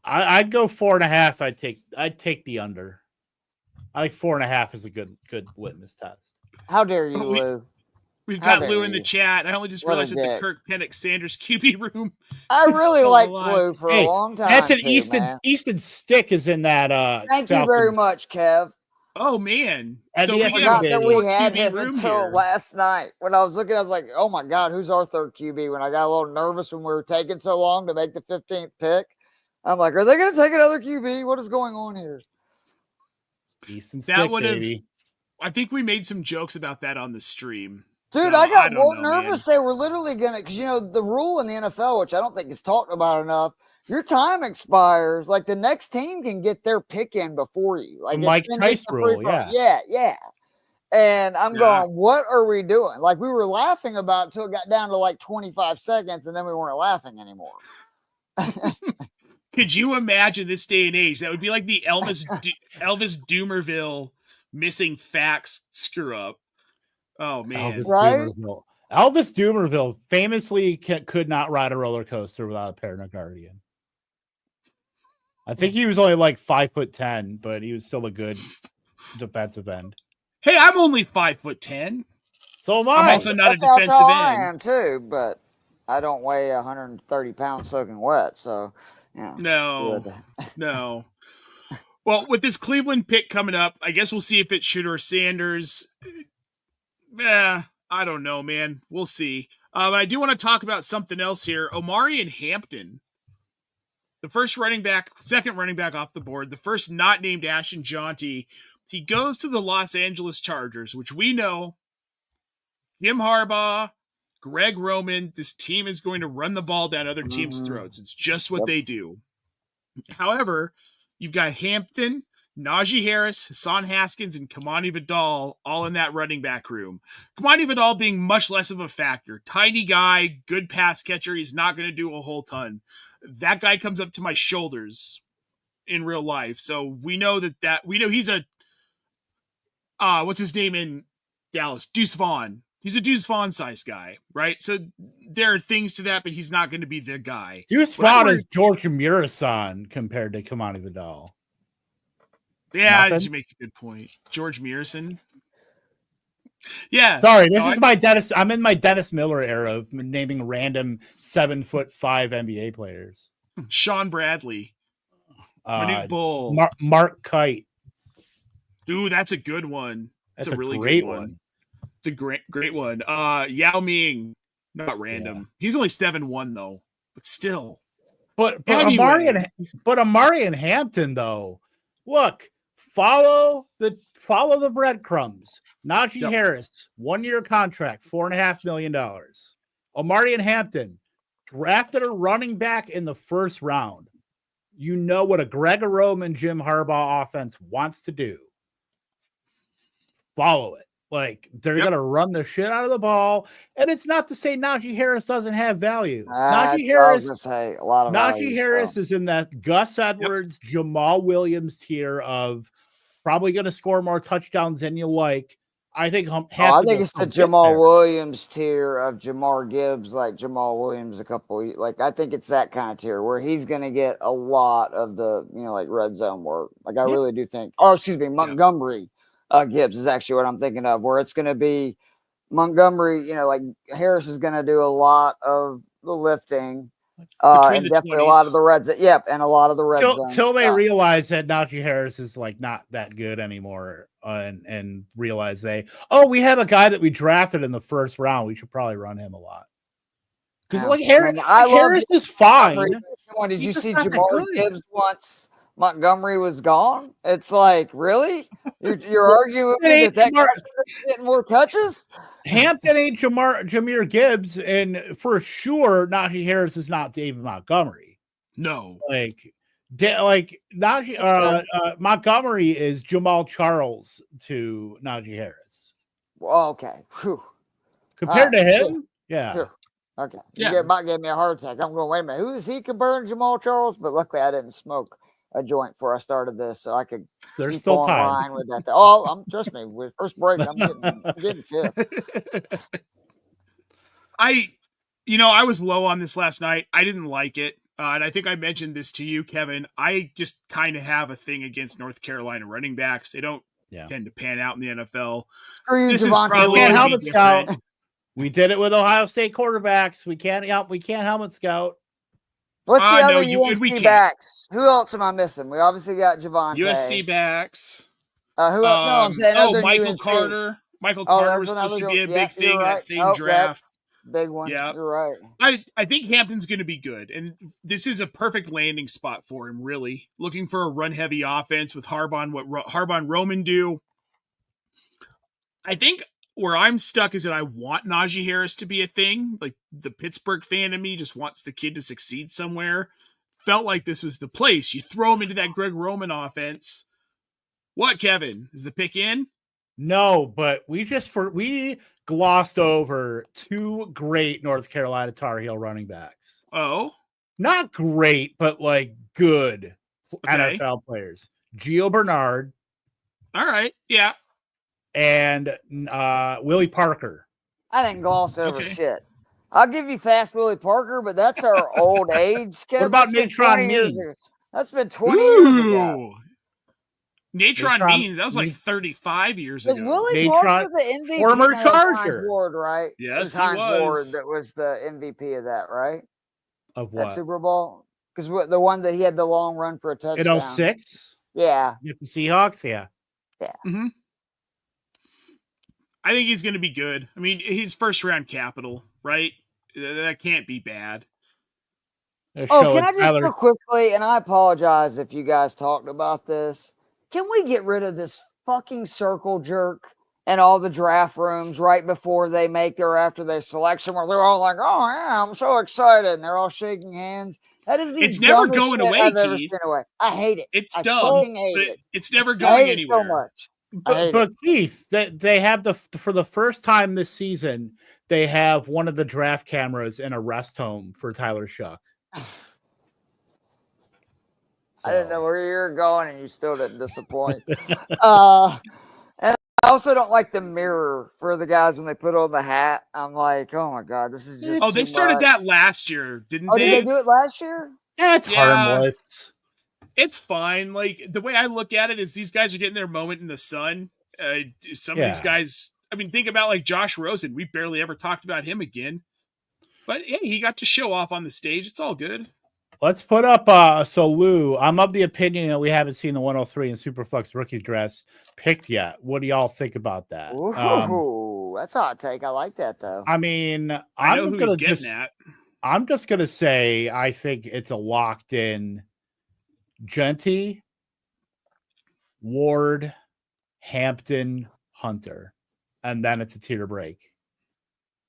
S3: I'd go 4.5. I'd take the under. I think 4.5 is a good litmus test.
S2: How dare you, Lou?
S1: We've got Lou in the chat. I only just realized that the Kirk Penix Sanders QB room.
S2: I really liked Lou for a long time.
S3: That's an Easton Stick is in that.
S2: Thank you very much, Kev.
S1: Oh man!
S2: So we forgot that we had him until last night. When I was looking, I was like, "Oh my God, who's our third QB?" When I got a little nervous when we were taking so long to make the 15th pick, I'm like, "Are they going to take another QB? What is going on here?"
S3: Easton Stick, baby.
S1: I think we made some jokes about that on the stream.
S2: Dude, so I got more nervous. Man. They were literally going to, because the rule in the NFL, which I don't think is talked about enough, your time expires. Like the next team can get their pick in before you. Like
S3: The Mike
S2: then
S3: Tice
S2: it's a free
S3: rule,
S2: for all.
S3: yeah.
S2: Yeah. And I'm
S1: Yeah.
S2: going, what are we doing? Like we were laughing about it until it got down to like 25 seconds, and then we weren't laughing anymore.
S1: Could you imagine this day and age? That would be like the Elvis Doomerville missing facts screw up. Oh man,
S3: Elvis
S2: Right?
S3: Doomerville. Elvis Doomerville famously could not ride a roller coaster without a parent guardian. I think he was only like 5'10", but he was still a good defensive end.
S1: hey, I'm only 5'10".
S3: So am
S1: I'm
S3: I.
S1: also not a
S2: That's how
S1: defensive
S2: tall I
S1: end.
S2: am too, but I don't weigh 130 pounds soaking wet. So,
S1: No. Well, with this Cleveland pick coming up, I guess we'll see if it's Shedeur Sanders. I don't know, man. We'll see. But I do want to talk about something else here. Omari and Hampton, the second running back off the board, the first not named Ashton Jaunty. He goes to the Los Angeles Chargers, which we know Jim Harbaugh, Greg Roman, this team is going to run the ball down other teams' throats. It's just what they do. However, you've got Hampton, Najee Harris, Hassan Haskins, and Kamani Vidal all in that running back room. Kamani Vidal being much less of a factor. Tiny guy, good pass catcher. He's not going to do a whole ton. That guy comes up to my shoulders in real life. So we know we know he's a, what's his name in Dallas? Deuce Vaughn. He's a Deuce Vaughn size guy, right? So there are things to that, but he's not going to be the guy.
S3: Deuce Vaughn is George Murison compared to Kamani Vidal.
S1: Yeah, you make a good point. George Murison. Yeah.
S3: Sorry, this is my Dennis. I'm in my Dennis Miller era of naming random 7'5" NBA players.
S1: Sean Bradley. Manute Bull.
S3: Mark Kite.
S1: Dude, that's a good one. That's a really
S3: great
S1: good one. It's a great one. Yao Ming. Not random. Yeah. He's only 7'1" though. But still.
S3: But Amari and Hampton though. Look, follow the breadcrumbs. Najee Harris, 1-year contract, $4.5 million. Amari and Hampton drafted a running back in the first round. You know what a Greg Roman, Jim Harbaugh offense wants to do. Follow it. Like they're gonna run the shit out of the ball, and it's not to say Najee Harris doesn't have value. Najee Harris is in that Gus Edwards, Jamal Williams tier of probably going to score more touchdowns than you like. I think
S2: it's the Jamal Williams tier of Jamar Gibbs, like Jamal Williams I think it's that kind of tier where he's going to get a lot of the, like red zone work. Like I really do think, Montgomery Gibbs is actually what I'm thinking of, where it's going to be Montgomery, like Harris is going to do a lot of the lifting. And definitely 20s. A lot of the red zone. Yep, and a lot of the red zone.
S3: Till they realize that Najee Harris is like not that good anymore, and realize we have a guy that we drafted in the first round. We should probably run him a lot. Because Harris is fine.
S2: Did you see Jamar Gibbs once Montgomery was gone? It's like, really? You're arguing with me that guy's getting more touches?
S3: Hampton ain't Jahmyr Gibbs, and for sure, Najee Harris is not David Montgomery.
S1: No,
S3: Montgomery is Jamal Charles to Najee Harris.
S2: Well, okay. Whew.
S3: Compared to him, yeah.
S2: Okay. You about gave me a heart attack. I'm going, wait a minute. Who is he comparing to Jamal Charles? But luckily, I didn't smoke a joint before I started this, so I could.
S3: There's still time
S2: with that. Trust me. With first break, I'm getting fifth.
S1: I was low on this last night. I didn't like it, and I think I mentioned this to you, Kevin. I just kind of have a thing against North Carolina running backs. They don't tend to pan out in the NFL.
S2: This is probably
S3: helmet scout. We did it with Ohio State quarterbacks. We can't helmet scout.
S2: What's the other USC backs? Who else am I missing? We obviously got Javonte.
S1: USC backs.
S2: Who else? No, I'm saying
S1: Michael
S2: UNC.
S1: Carter. Michael Carter was supposed to be a big thing in that same draft.
S2: Big one. Yeah, you're right.
S1: I think Hampton's going to be good, and this is a perfect landing spot for him. Really looking for a run-heavy offense with Harbaugh. What Harbaugh and Roman do. I think where I'm stuck is that I want Najee Harris to be a thing. Like the Pittsburgh fan in me just wants the kid to succeed somewhere. felt like this was the place. You throw him into that Greg Roman offense. What, Kevin? Is the pick in?
S3: No, but we glossed over 2 great North Carolina Tar Heel running backs.
S1: Oh,
S3: Not great, but like good
S1: okay.
S3: NFL players. Gio Bernard.
S1: All right. Yeah.
S3: And Willie Parker.
S2: I didn't gloss over
S1: Okay.
S2: shit. I'll give you Fast Willie Parker, but that's our old age. Kevin.
S3: What about
S2: That's been
S3: Natron
S2: 20 years
S3: Means?
S2: ago. That's been 20 years ago.
S1: Natron Means, that was like 35 years
S2: Was
S1: ago.
S2: Willie
S3: Natron,
S2: Parker the MVP?
S3: former
S2: No, that was Hines
S3: Charger.
S2: Ward, right?
S1: Yes,
S2: it was
S1: he
S2: Hines Ward
S1: was.
S2: that was the MVP of that, right?
S3: Of
S2: That
S3: what?
S2: Super Bowl? Because the one that he had the long run for a touchdown.
S3: In 06?
S2: Yeah.
S3: With the Seahawks? Yeah.
S2: Yeah.
S1: Mm-hmm. I think he's going to be good. I mean, he's first round capital, right? That can't be bad.
S2: Oh, can I just go quickly? And I apologize if you guys talked about this. Can we get rid of this fucking circle jerk and all the draft rooms right before they make or after their selection where they're all like, oh, yeah, I'm so excited. And they're all shaking hands. That is the
S1: It's never
S2: dumbest
S1: going
S2: shit
S1: away,
S2: I've ever
S1: Keith.
S2: seen away. I hate it.
S1: It's
S2: I
S1: dumb,
S2: fucking hate it.
S1: It's never
S2: I
S1: going
S2: hate
S1: anywhere.
S2: it so much.
S3: But Keith, they have for the first time this season, they have one of the draft cameras in a rest home for Tyler Shuck.
S2: I didn't know where you were going, and you still didn't disappoint. And I also don't like the mirror for the guys when they put on the hat. I'm like, oh my god, this is just.
S1: Oh, they started that last year, didn't they?
S2: Oh, did they do it last year?
S3: That's harmless.
S1: It's fine. Like, the way I look at it is these guys are getting their moment in the sun. Some of these guys, I mean, think about like Josh Rosen. We barely ever talked about him again. But hey, he got to show off on the stage. It's all good.
S3: Let's put up so Lou, I'm of the opinion that we haven't seen the 103 and Superflex rookies drafts picked yet. What do y'all think about that?
S2: Ooh, that's a hot take. I like that though.
S3: I mean,
S1: I know who he's getting at.
S3: I'm just gonna say I think it's a locked in Genty, Ward, Hampton, Hunter, and then it's a tier break.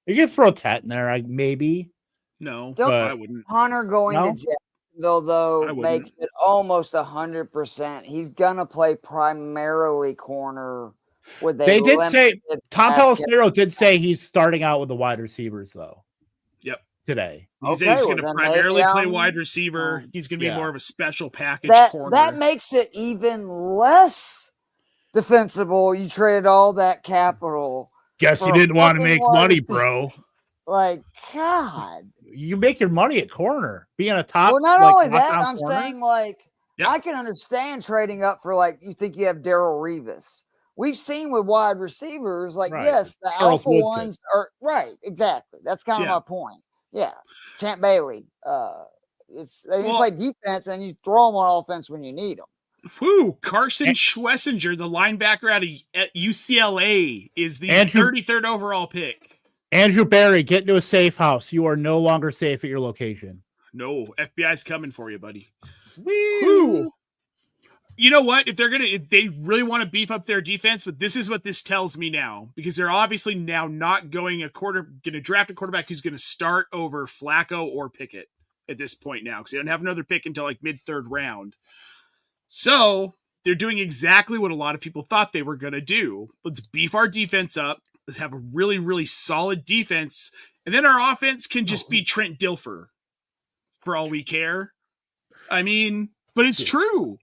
S3: You can throw Tet in there, maybe.
S1: No,
S2: I
S1: wouldn't.
S2: Hunter going to Jacksonville though makes it almost 100%. He's gonna play primarily corner.
S3: They did say Tom Pelissero did say he's starting out with the wide receivers though.
S1: Yep.
S3: Today.
S1: He's going to primarily play wide receiver. He's going to be more of a special package corner.
S2: That makes it even less defensible. You traded all that capital.
S3: Guess you didn't want to make money, bro.
S2: Like, God.
S3: You make your money at corner. Being a top.
S2: Well, not only that, I'm
S3: corner?
S2: saying, like, I can understand trading up for, like, you think you have Darrell Revis. We've seen with wide receivers, like, yes, the alpha ones are right. Exactly. That's kind of my point. Yeah. Champ Bailey. They play defense and you throw them on offense when you need them.
S1: Whoo, Carson Schlesinger, the linebacker out of UCLA, is the 33rd overall pick.
S3: Andrew Berry, get into a safe house. You are no longer safe at your location.
S1: No, FBI's coming for you, buddy. Woo. You know what? If they really want to beef up their defense, but this is what this tells me now, because they're obviously now not going to draft a quarterback who's going to start over Flacco or Pickett at this point now, because they don't have another pick until like mid-third round. So they're doing exactly what a lot of people thought they were going to do. Let's beef our defense up. Let's have a really, really solid defense. And then our offense can just be Trent Dilfer for all we care. I mean, but it's true.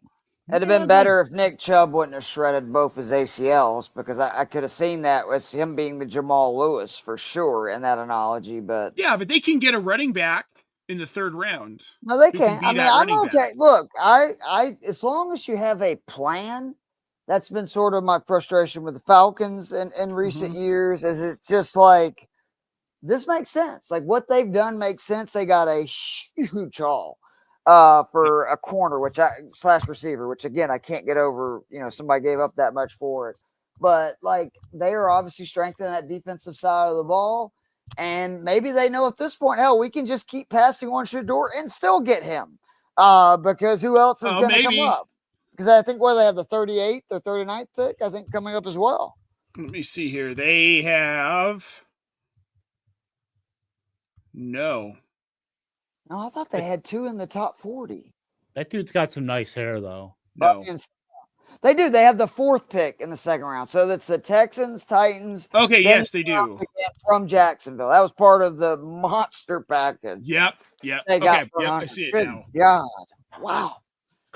S2: It'd have been better if Nick Chubb wouldn't have shredded both his ACLs, because I could have seen that as him being the Jamal Lewis for sure in that analogy. But
S1: yeah, but they can get a running back in the third round.
S2: No, they can't. I mean, I'm okay. Back. Look, I as long as you have a plan, that's been sort of my frustration with the Falcons in recent years, is it's just like, this makes sense. Like, what they've done makes sense. They got a huge haul for a corner, / receiver, which again, I can't get over, somebody gave up that much for it. But like, they are obviously strengthening that defensive side of the ball. And maybe they know at this point, hell, we can just keep passing on Shedeur and still get him. Because who else is going to come up? Because I think they have the 38th or 39th pick, I think, coming up as well.
S1: Let me see here. They have no.
S2: No, I thought they had 2 in the top 40.
S3: That dude's got some nice hair, though.
S1: No.
S2: They do. They have the 4th pick in the second round. So that's the Texans, Titans.
S1: Okay,
S2: then
S1: yes, they do.
S2: From Jacksonville. That was part of the monster package.
S1: Yep.
S2: They got
S1: Okay,
S2: for
S1: I
S2: 100.
S1: see it
S2: Good
S1: now.
S2: God. Wow.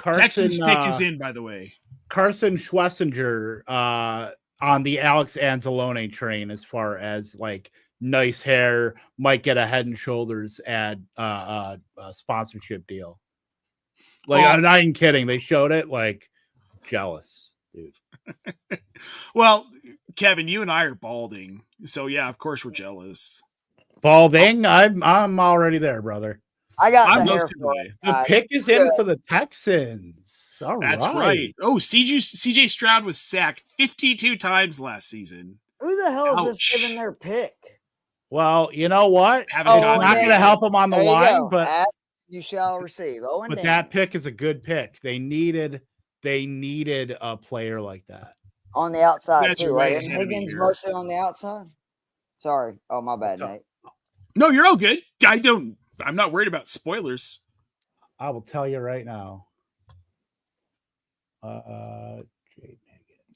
S1: Texans pick is in, by the way.
S3: Carson Schlesinger on the Alex Anzalone train as far as like nice hair, might get a Head and Shoulders ad sponsorship deal. Like, I'm not even kidding. They showed it, like, jealous, dude.
S1: Well, Kevin, you and I are balding, so yeah, of course we're jealous.
S3: Balding? I'm already there, brother.
S2: I got
S1: I'm
S2: the hair
S1: most
S2: for
S1: way.
S2: it.
S3: The pick is in for the Texans. All
S1: That's right. Oh, CJ Stroud was sacked 52 times last season.
S2: Who the hell is this
S1: Ouch.
S2: giving their pick?
S3: Well, you know what?
S1: Haven't
S3: It's
S1: gotten
S3: not
S1: there
S3: going to
S1: yet.
S3: help them on the
S2: There you
S3: line,
S2: go.
S3: but
S2: As you shall receive.
S3: but that pick is a good pick. They needed a player like that.
S2: On the outside,
S1: That's
S2: too,
S1: right
S2: right? And
S1: ahead of me
S2: Higgins
S1: here.
S2: mostly on the outside? Sorry. Oh, my bad, Nate.
S1: No, you're all good. I'm not worried about spoilers.
S3: I will tell you right now.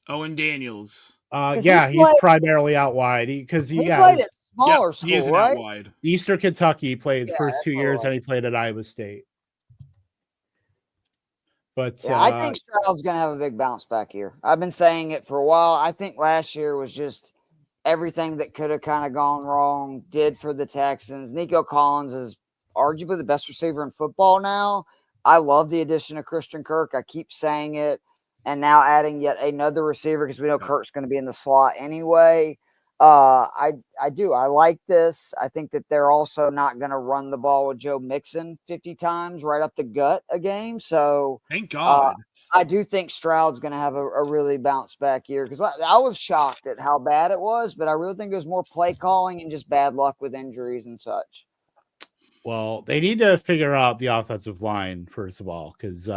S1: Owen Daniels.
S3: Yeah, he's primarily out wide because
S2: he played at smaller
S1: He
S2: school,
S1: isn't
S2: right?
S1: out wide.
S3: Eastern Kentucky. He played the first
S2: that's
S3: 2 years,
S2: all right.
S3: and he played at Iowa State. But
S2: Yeah, I think Stroud's going to have a big bounce back here. I've been saying it for a while. I think last year was just everything that could have kind of gone wrong did for the Texans. Nico Collins is arguably the best receiver in football now. I love the addition of Christian Kirk. I keep saying it. And now adding yet another receiver because we know Kirk's going to be in the slot anyway. I do. I like this. I think that they're also not going to run the ball with Joe Mixon 50 times right up the gut a game. So
S1: thank God.
S2: I do think Stroud's going to have a really bounce back year because I was shocked at how bad it was, but I really think it was more play calling and just bad luck with injuries and such.
S3: Well, they need to figure out the offensive line first of all, because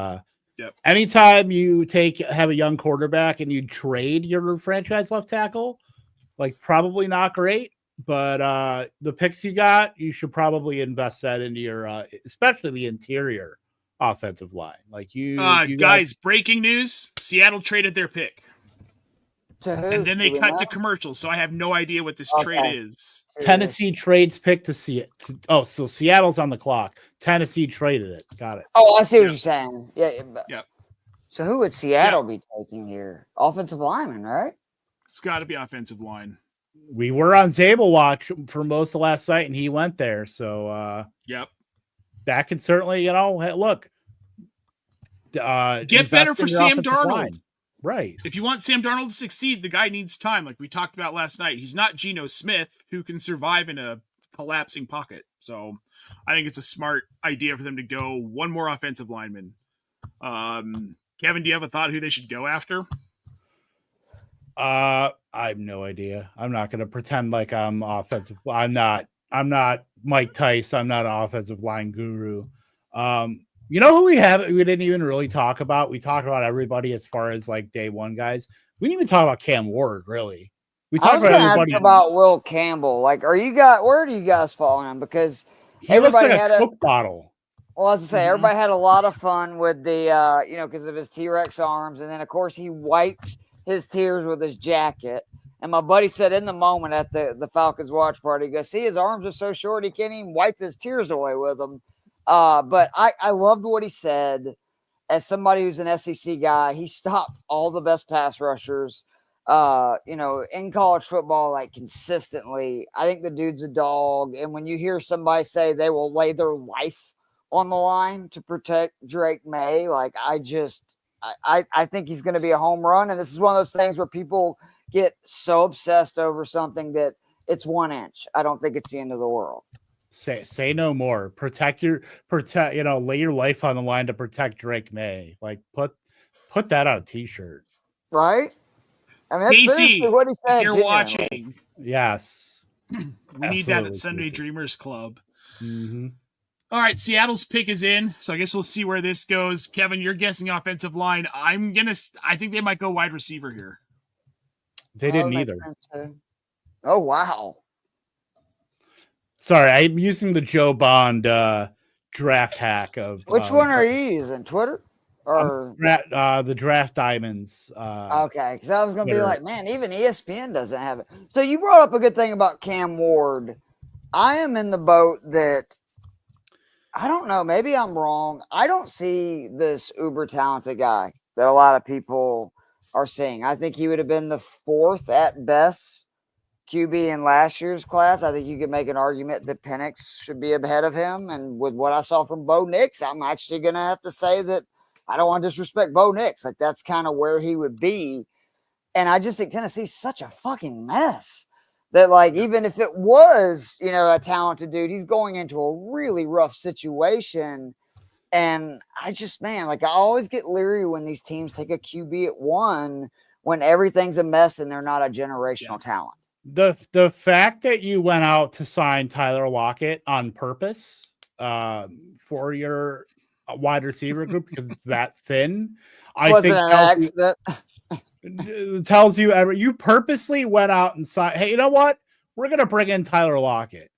S3: anytime you have a young quarterback and you trade your franchise left tackle, like probably not great. But the picks you got, you should probably invest that into your, especially the interior offensive line. Like you
S1: guys, breaking news: Seattle traded their pick.
S2: To who?
S1: And then they cut to commercials, so I have no idea what this trade is.
S3: Tennessee trades pick to see it. Oh, so Seattle's on the clock. Tennessee traded it. Got it.
S2: Oh, I see what you're saying. Yeah. So who would Seattle be taking here? Offensive lineman, right?
S1: It's got to be offensive line.
S3: We were on Zabel watch for most of last night, and he went there. So, that can certainly, look.
S1: Get better for Sam Darnold.
S3: Line. Right.
S1: If you want Sam Darnold to succeed, the guy needs time, like we talked about last night. He's not Geno Smith, who can survive in a collapsing pocket. So I think it's a smart idea for them to go one more offensive lineman. Kevin, do you have a thought who they should go after?
S3: I have no idea. I'm not going to pretend like I'm offensive. I'm not Mike Tice. I'm not an offensive line guru. You know who we didn't even really talk about? We talked about everybody as far as like day one guys. We didn't even talk about Cam Ward, really. We talked about everybody.
S2: About Will Campbell. Like, where do you guys fall on him? Because
S3: he looks like a Coke bottle.
S2: Well, as I say, everybody had a lot of fun with the, because of his T-Rex arms. And then, of course, he wiped his tears with his jacket. And my buddy said in the moment at the Falcons watch party, he goes, see, his arms are so short, he can't even wipe his tears away with them. But I loved what he said. As somebody who's an SEC guy, he stopped all the best pass rushers, in college football, like consistently. I think the dude's a dog. And when you hear somebody say they will lay their life on the line to protect Drake May, like I think he's going to be a home run. And this is one of those things where people get so obsessed over something that it's 1 inch. I don't think it's the end of the world.
S3: Say no more. Protect, lay your life on the line to protect Drake May. Like put that on a t-shirt.
S2: Right? I mean, that's seriously what he said.
S1: If you're watching.
S3: Yes.
S1: We need that at Sunday Dreamers Club.
S3: Mm-hmm.
S1: All right, Seattle's pick is in, so I guess we'll see where this goes. Kevin, you're guessing offensive line. I think they might go wide receiver here.
S3: They didn't either.
S2: Oh, wow.
S3: Sorry, I'm using the Joe Bond draft hack of
S2: Which one are you using? Twitter or
S3: the Draft Diamonds?
S2: okay, because I was going to be
S3: Twitter.
S2: like, man, even ESPN doesn't have it. So you brought up a good thing about Cam Ward. I am in the boat that I don't know. Maybe I'm wrong. I don't see this uber talented guy that a lot of people are seeing. I think he would have been the 4th at best QB in last year's class. I think you could make an argument that Penix should be ahead of him. And with what I saw from Bo Nix, I'm actually going to have to say that I don't want to disrespect Bo Nix. Like, that's kind of where he would be. And I just think Tennessee's such a fucking mess that, like, even if it was, a talented dude, he's going into a really rough situation. And I just, man, like, I always get leery when these teams take a QB at 1 when everything's a mess and they're not a generational talent.
S3: The fact that you went out to sign Tyler Lockett on purpose for your wide receiver group because it's that thin, I think tells you you purposely went out and signed. Hey, you know what? We're gonna bring in Tyler Lockett.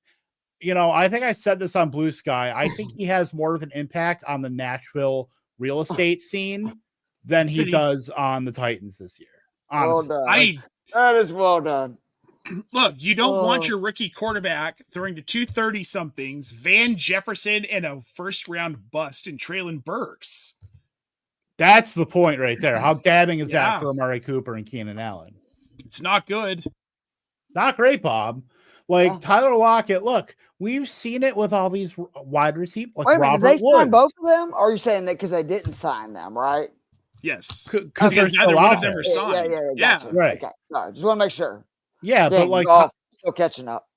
S3: I think I said this on Blue Sky. I think he has more of an impact on the Nashville real estate scene than he does on the Titans this year. Honestly.
S2: Well done. That is well done.
S1: Look, you don't want your rookie quarterback throwing to 230-somethings, Van Jefferson, and a first-round bust in Treylon Burks.
S3: That's the point right there. How damning is that for Amari Cooper and Keenan Allen?
S1: It's not good.
S3: Not great, Bob. Tyler Lockett, look, we've seen it with all these wide receivers. Like
S2: wait a minute, did they sign both of them? Or are you saying that because they didn't sign them, right?
S1: Yes.
S3: Because
S1: neither one of them are signed.
S2: Yeah. Right. Okay. All right. Just want to make sure.
S3: Yeah, but
S2: still catching up.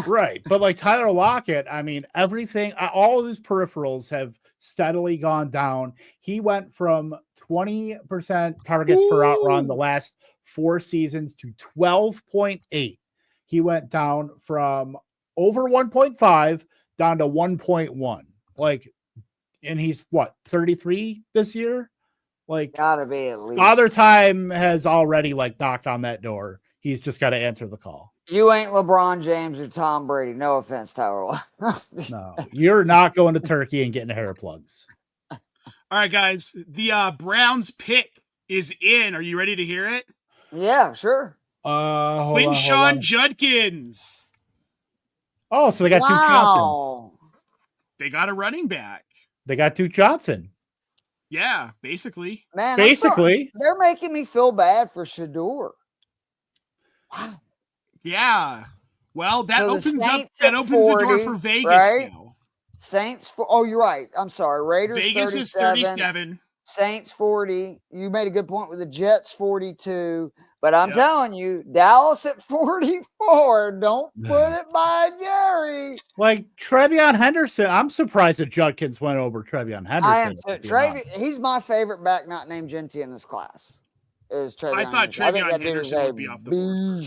S3: Right. But Tyler Lockett, I mean, everything, all of his peripherals have steadily gone down. He went from 20% targets per out run the last 4 seasons to 12.8. He went down from over 1.5 down to 1.1. And he's 33 this year?
S2: Gotta be at least.
S3: Father Time has already knocked on that door. He's just got to answer the call.
S2: You ain't LeBron James or Tom Brady. No offense, Tyler.
S3: No, you're not going to Turkey and getting hair plugs.
S1: All right, guys. The Browns pick is in. Are you ready to hear it?
S2: Yeah, sure.
S1: Quinshawn Judkins.
S3: Oh, so they got Duke Johnson.
S1: They got a running back.
S3: They got Duke Johnson.
S1: Yeah, basically.
S2: Man,
S3: basically.
S2: They're making me feel bad for Shedeur.
S1: Wow. Yeah. Well, that opens the
S2: 40,
S1: door for Vegas
S2: right?
S1: now.
S2: Saints you're right. I'm sorry. Raiders
S1: Vegas
S2: 37,
S1: is 37.
S2: Saints 40. You made a good point with the Jets 42. But I'm telling you, Dallas at 44. Don't put it by Jerry.
S3: Trevion Henderson. I'm surprised that Judkins went over Trevion Henderson.
S2: He's my favorite back not named Genty in this class. Is Trevion
S1: I thought Trevion Henderson would be off the board.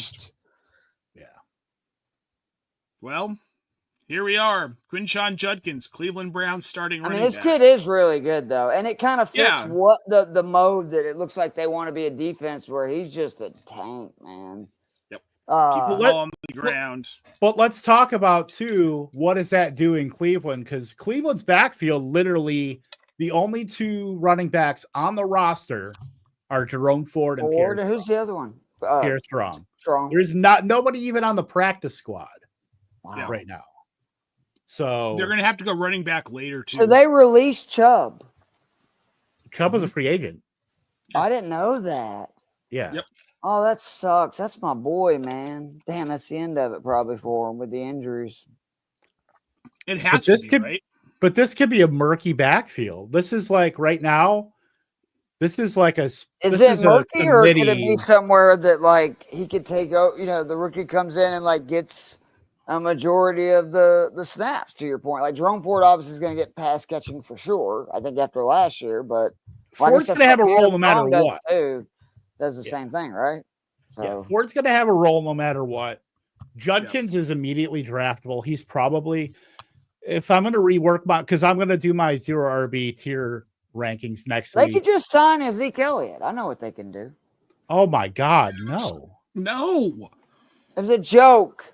S3: Yeah.
S1: Well, here we are. Quinshawn Judkins, Cleveland Browns starting running back.
S2: This kid is really good, though. And it kind of fits what the mode that it looks like they want to be a defense where he's just a tank, man.
S1: Yep. Keep the ball on the ground.
S3: But let's talk about, too, what does that do in Cleveland? Because Cleveland's backfield, literally, the only 2 running backs on the roster are Jerome Ford and Pierre.
S2: Who's the other one?
S3: Pierre Strong.
S2: Strong.
S3: There's nobody even on the practice squad right now. So
S1: they're going to have to go running back later, too.
S2: So they released Chubb.
S3: Chubb was a free agent.
S2: I didn't know that.
S3: Yeah.
S1: Yep.
S2: Oh, that sucks. That's my boy, man. Damn, that's the end of it probably for him with the injuries.
S1: It has to be, right?
S3: But this could be a murky backfield. This is right now. This is a. Is
S2: it murky or could it be somewhere that he could take out? The rookie comes in and gets a majority of the snaps. To your point, Jerome Ford obviously is going to get pass catching for sure. I think after last year, but
S3: Ford's going to have a role no matter what.
S2: Does the same thing, right? So.
S3: Yeah, Ford's going to have a role no matter what. Judkins is immediately draftable. He's probably, if I'm going to rework because I'm going to do my 0 RB tier rankings next week.
S2: They could just sign Zeke Elliott. I know what they can do.
S3: Oh my God, no.
S1: No.
S2: It was a joke.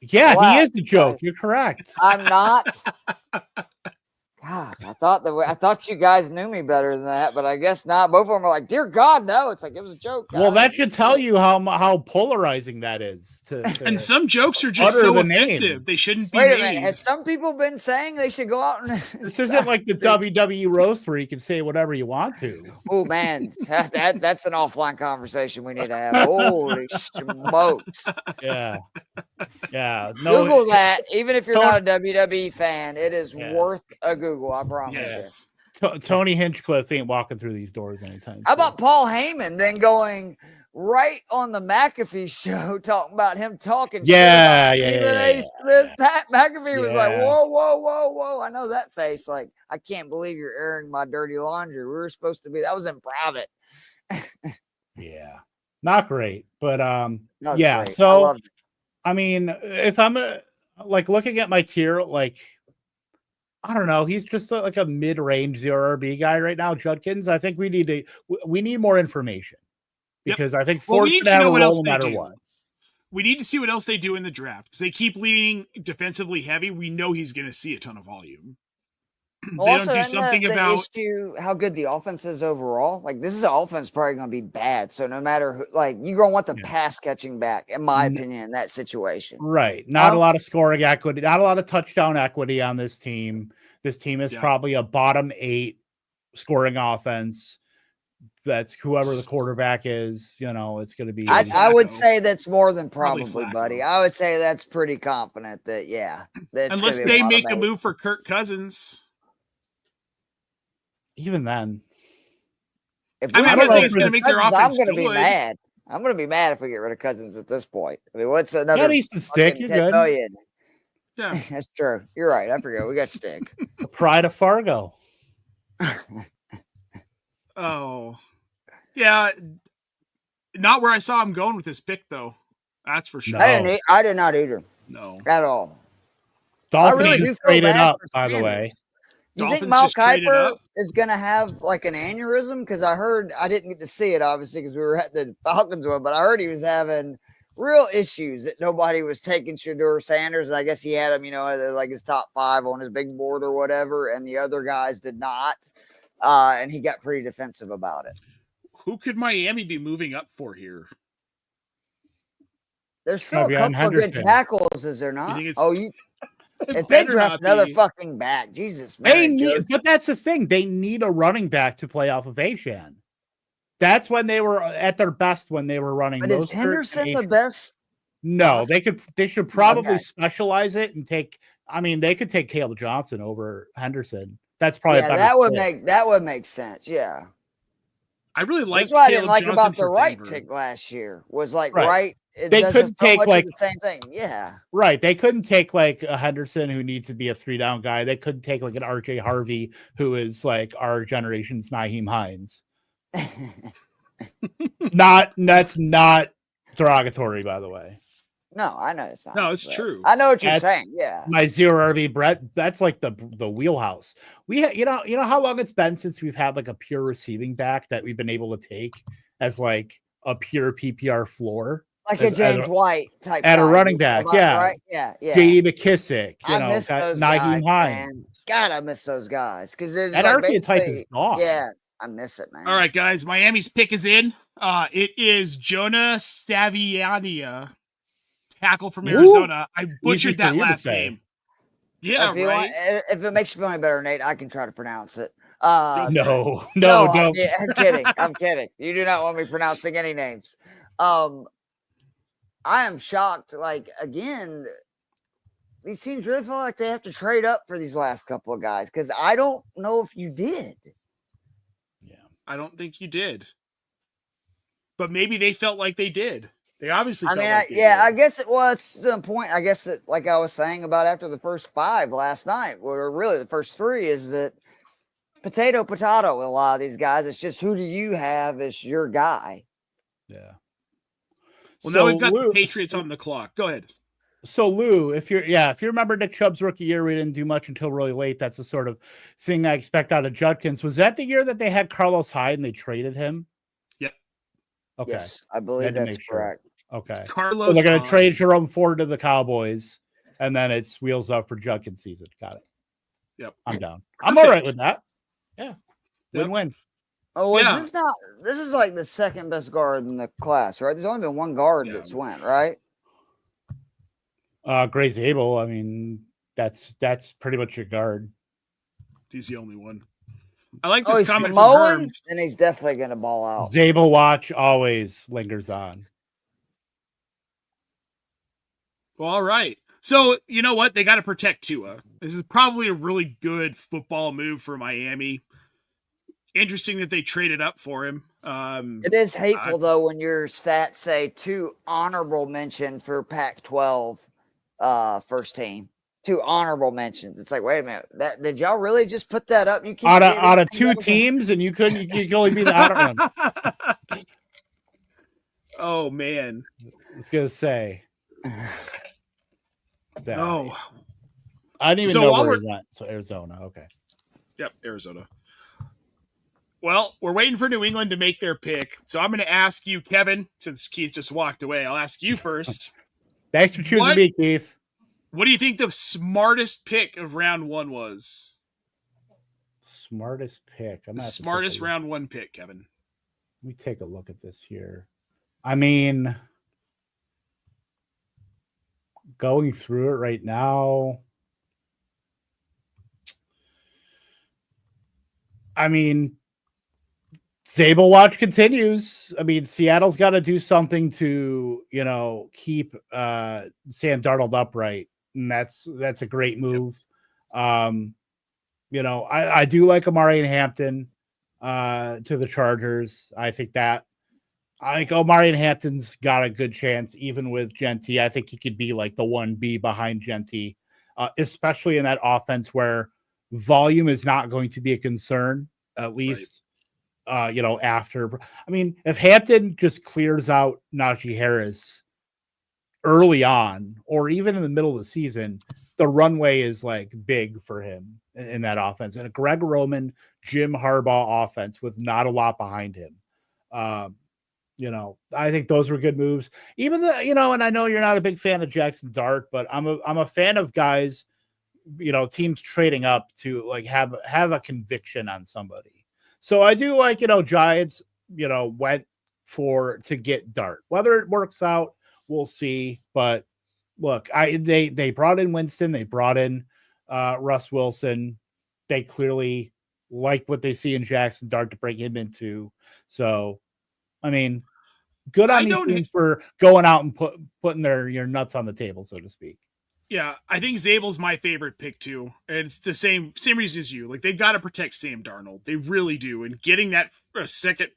S3: Yeah, he is the joke. You're correct.
S2: I'm not. God, I thought you guys knew me better than that, but I guess not. Both of them are like, "Dear God, no!" It's like it was a joke.
S3: Well,
S2: guys.
S3: that should tell you how polarizing that is.
S1: And some jokes are just
S3: utter
S1: so
S3: the
S1: offensive.
S3: name.
S1: They shouldn't be
S2: Wait a
S1: made.
S2: minute. Has some people been saying they should go out and?
S3: This isn't like the WWE roast where you can say whatever you want to.
S2: Oh man, that's an offline conversation we need to have. Holy smokes!
S3: Yeah. No,
S2: Google that. Even if you're not a WWE fan, it is worth a Google. I promise.
S1: Yes.
S3: Tony Hinchcliffe ain't walking through these doors anytime.
S2: How about Paul Heyman then going right on the McAfee show talking about him talking shit about Stephen A. Smith? Pat McAfee was like, whoa. I know that face. Like, I can't believe you're airing my dirty laundry. We were supposed to be, that was in private.
S3: Yeah. Not great. But
S2: Great.
S3: So I mean, if I'm like looking at my tier, like I don't know, he's just like a mid-range 0RB guy right now, Judkins. I think we need more information because I think Ford's gonna have a role no matter what.
S1: We need to see what else they do in the draft because they keep leaning defensively heavy. We know he's going to see a ton of volume. They don't do something about
S2: how good the offense is overall. Like this is an offense probably going to be bad. So no matter who, like you're going to want the pass catching back, in my opinion, in that situation.
S3: Right. Not a lot of scoring equity, not a lot of touchdown equity on this team. This team is probably a bottom 8 scoring offense. That's whoever the quarterback is, it's going to be.
S2: I would say that's more than probably buddy. I would say that's pretty confident that,
S1: unless they make a move for Kirk Cousins.
S3: Even then,
S1: I'm not saying it's going to make their offense.
S2: I'm going to be mad. I'm going to be mad if we get rid of Cousins at this point. I mean, what's another?
S3: Stick. You're good.
S2: Million?
S1: Yeah,
S2: that's true. You're right. I forget. We got Stick.
S3: The pride of Fargo.
S1: Oh, yeah. Not where I saw him going with this pick, though. That's for sure.
S2: No. I did not either.
S1: No,
S2: at all.
S3: Dolphins just traded up, by the way.
S2: Do you think Mel Kiper is going to have like an aneurysm? Because I didn't get to see it, obviously, because we were at the Falcons one, but I heard he was having real issues that nobody was taking Shedeur Sanders. And I guess he had him, like his top 5 on his big board or whatever, and the other guys did not. And he got pretty defensive about it.
S1: Who could Miami be moving up for here?
S2: There's still a couple of good tackles, is there not? If they draft another fucking back, Jesus, man.
S3: But that's the thing. They need a running back to play off of Achane. That's when they were at their best when they were running.
S2: But is Henderson the best?
S3: No, they should probably specialize it and take. I mean, they could take Caleb Johnson over Henderson. That's probably
S2: that would make sense. Yeah.
S1: I really like.
S2: That's what I didn't like about the Wright pick last year. Was like Wright.
S3: They couldn't take like
S2: the same thing. Yeah.
S3: Right. They couldn't take like a Henderson who needs to be a 3-down guy. They couldn't take like an RJ Harvey who is like our generation's Nyheim Hines. That's not derogatory, by the way.
S2: No, I know it's not.
S1: No, it's true.
S2: I know what you're saying. Yeah.
S3: My 0RB Brett, that's like the wheelhouse. You know how long it's been since we've had like a pure receiving back that we've been able to take as like a pure PPR floor.
S2: Like a James White type
S3: at a running back,
S2: right? Yeah.
S3: JD McKissick,
S2: I miss those guys, man. God, I miss those guys because
S3: that archetype is gone.
S2: Yeah, I miss it, man.
S1: All right, guys, Miami's pick is in. It is Jonah Saviania, tackle from Arizona. I butchered that last name. Yeah, right.
S2: If it makes you feel any better, Nate, I can try to pronounce it.
S3: No, don't.
S2: I'm kidding. You do not want me pronouncing any names. I am shocked. Like, again, these teams really feel like they have to trade up for these last couple of guys because I don't know if you did.
S1: Yeah, I don't think you did. But maybe they felt like they did. They obviously felt like they did.
S2: I guess it was the point. I guess that, like I was saying about after the first 5 last night, or really the first 3, is that potato with a lot of these guys. It's just who do you have as your guy?
S3: Yeah.
S1: Well, now we've got the Patriots on the clock. Go ahead.
S3: So Lou, if you remember Nick Chubb's rookie year, we didn't do much until really late. That's the sort of thing I expect out of Judkins. Was that the year that they had Carlos Hyde and they traded him?
S1: Yep.
S2: Okay. Yes, I believe that's correct.
S3: Okay.
S1: Carlos.
S3: So they're going to trade Jerome Ford to the Cowboys, and then it's wheels up for Judkins season. Got it.
S1: Yep.
S3: I'm down. I'm all right
S1: Perfect.
S3: with that. Yeah.
S1: Yep.
S3: Win-win.
S2: Oh, was
S1: Yeah.
S2: this not? This is like the second best guard in the class, right? There's only been one guard
S1: Yeah.
S2: that's went, right?
S3: Gray Zabel, I mean, that's pretty much your guard.
S1: He's the only one. I like
S2: Oh,
S1: this
S2: he's
S1: comment from
S2: Samoan,
S1: Herms.
S2: and he's definitely going to ball out.
S3: Zabel watch always lingers on.
S1: Well, all right. So, you know what? They got to protect Tua. This is probably a really good football move for Miami. Interesting that they traded up for him.
S2: It is hateful, though, when your stats say 2 honorable mention for Pac-12 first team. 2 honorable mentions. It's like, wait a minute. That did y'all really just put that up? You keep
S3: out of 2 teams, and you could only be the honor one.
S1: Oh, man.
S3: I was going to say. That.
S1: Oh.
S3: I didn't even know where he went. So Arizona. Okay.
S1: Yep, Arizona. Well, we're waiting for New England to make their pick. So I'm going to ask you, Kevin, since Keith just walked away, I'll ask you first.
S3: Thanks for choosing me, Keith.
S1: What do you think the smartest pick of round 1 was?
S3: Smartest pick.
S1: The smartest round 1 pick, Kevin.
S3: Let me take a look at this here. I mean, going through it right now, I mean, Zabel watch continues. I mean, Seattle's got to do something to, keep Sam Darnold upright, and that's a great move. Yep. I do like Amari and Hampton to the Chargers. I think Omari and Hampton's got a good chance, even with Genty. I think he could be like the 1B behind Genty, especially in that offense where volume is not going to be a concern, at least, after. I mean, if Hampton just clears out Najee Harris early on, or even in the middle of the season, the runway is like big for him in that offense. And a Greg Roman, Jim Harbaugh offense with not a lot behind him. I think those were good moves. Even and I know you're not a big fan of Jackson Dart, but I'm a fan of guys, teams trading up to like have a conviction on somebody. So I do like, Giants, went to get Dart. Whether it works out, we'll see. But look, they brought in Winston, they brought in Russ Wilson. They clearly like what they see in Jackson Dart to bring him into. So, I mean, good on these teams for going out and putting your nuts on the table, so to speak.
S1: Yeah, I think Zabel's my favorite pick too. And it's the same reason as you. Like, they got to protect Sam Darnold. They really do. And getting that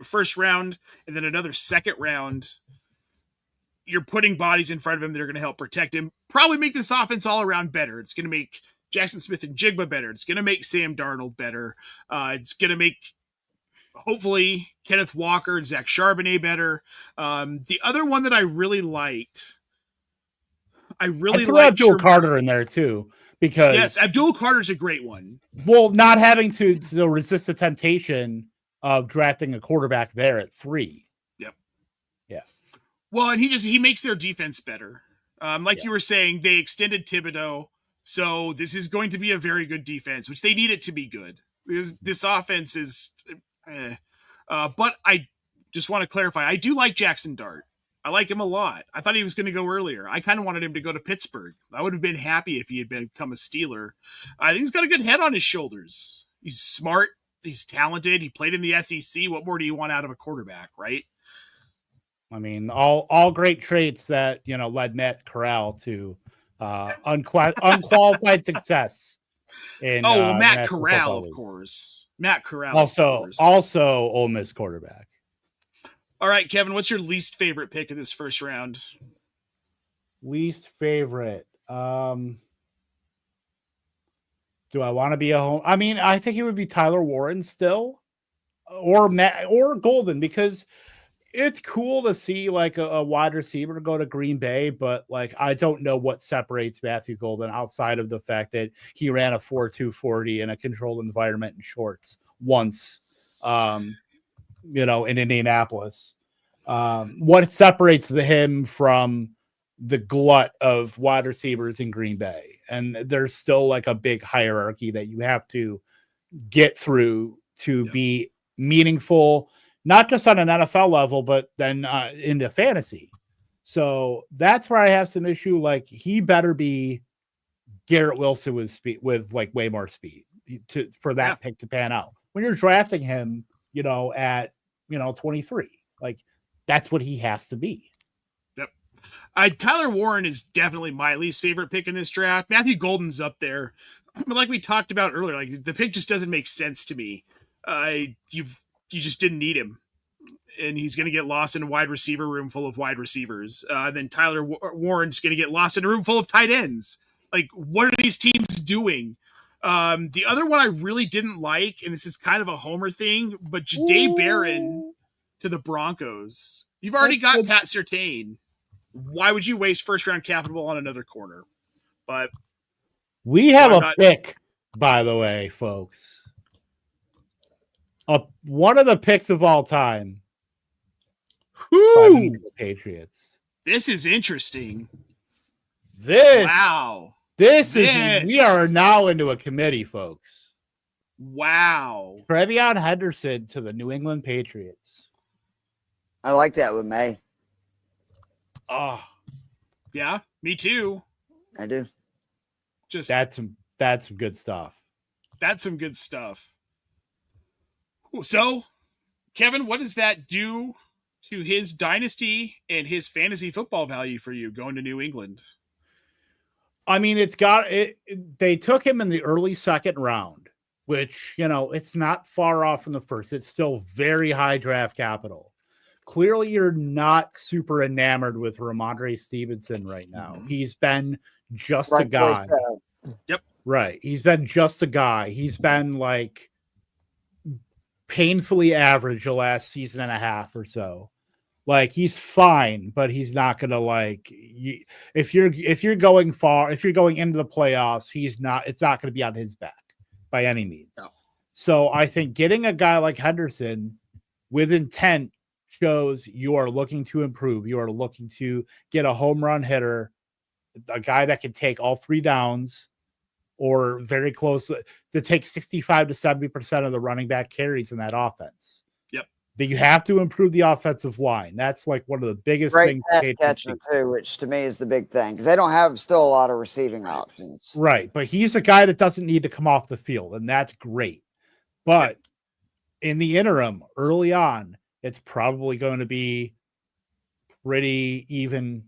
S1: first round and then another second round, you're putting bodies in front of him that are going to help protect him. Probably make this offense all around better. It's going to make Jackson Smith and Jigba better. It's going to make Sam Darnold better. It's going to make, hopefully, Kenneth Walker and Zach Charbonnet better. The other one that I really liked, I threw
S3: Abdul Carter in there too, because
S1: yes, Abdul Carter's a great one.
S3: Well, not having to resist the temptation of drafting a quarterback there at 3.
S1: Yep.
S3: Yeah.
S1: Well, and he makes their defense better. You were saying, they extended Thibodeau, so this is going to be a very good defense, which they need it to be good. This offense is, but I just want to clarify, I do like Jackson Dart. I like him a lot. I thought he was going to go earlier. I kind of wanted him to go to Pittsburgh. I would have been happy if he had become a Steeler. I think he's got a good head on his shoulders. He's smart. He's talented. He played in the SEC. What more do you want out of a quarterback, right?
S3: I mean, all great traits that, led Matt Corral to unqualified success.
S1: Matt Corral, of course. Matt Corral.
S3: Also Ole Miss quarterback.
S1: All right, Kevin, what's your least favorite pick of this first round?
S3: Least favorite. Do I want to be a home? I mean, I think it would be Tyler Warren still, or Matt or Golden, because it's cool to see like a wide receiver go to Green Bay, but like I don't know what separates Matthew Golden outside of the fact that he ran a 4.2 40 in a controlled environment in shorts once. In Indianapolis. What separates him from the glut of wide receivers in Green Bay? and there's still like a big hierarchy that you have to get through to be meaningful, not just on an NFL level, but then into fantasy. So that's where I have some issue. Like, he better be Garrett Wilson with speed, with like way more speed for that pick to pan out. When you're drafting him, at 23, like, that's what he has to be.
S1: Yep. Tyler Warren is definitely my least favorite pick in this draft. Matthew Golden's up there, but like we talked about earlier, like, the pick just doesn't make sense to me. You just didn't need him, and he's going to get lost in a wide receiver room full of wide receivers. Then Tyler Warren's going to get lost in a room full of tight ends. Like, what are these teams doing? The other one I really didn't like, and this is kind of a homer thing, but Jahdae Barron to the Broncos. You've already got Pat Surtain. Why would you waste first-round capital on another corner? But
S3: we have a pick, by the way, folks. One of the picks of all time.
S1: Whoo!
S3: The Patriots.
S1: This is interesting.
S3: Wow. We are now into a committee, folks.
S1: Wow.
S3: TreVeyon Henderson to the New England Patriots.
S2: I like that with May.
S3: Oh.
S1: Yeah, me too.
S2: I do.
S1: Just
S3: that's some good stuff.
S1: That's some good stuff. So, Kevin, what does that do to his dynasty and his fantasy football value for you going to New England?
S3: I mean, they took him in the early second round, which, it's not far off from the first. It's still very high draft capital. Clearly, you're not super enamored with Ramondre Stevenson right now. Mm-hmm. He's been just a guy.
S1: Yep.
S3: Right. He's been just a guy. He's been like painfully average the last season and a half or so. Like, he's fine, but he's not going to if you're going into the playoffs, it's not going to be on his back by any means. No. So I think getting a guy like Henderson with intent shows you are looking to improve. You are looking to get a home run hitter, a guy that can take all three downs or very close to take 65 to 70% of the running back carries in that offense.
S1: Yep.
S3: That you have to improve the offensive line. That's like one of the biggest things.
S2: Great pass catcher too, which to me is the big thing, because they don't have still a lot of receiving options.
S3: Right. But he's a guy that doesn't need to come off the field, and that's great. But in the interim, early on, it's probably going to be pretty even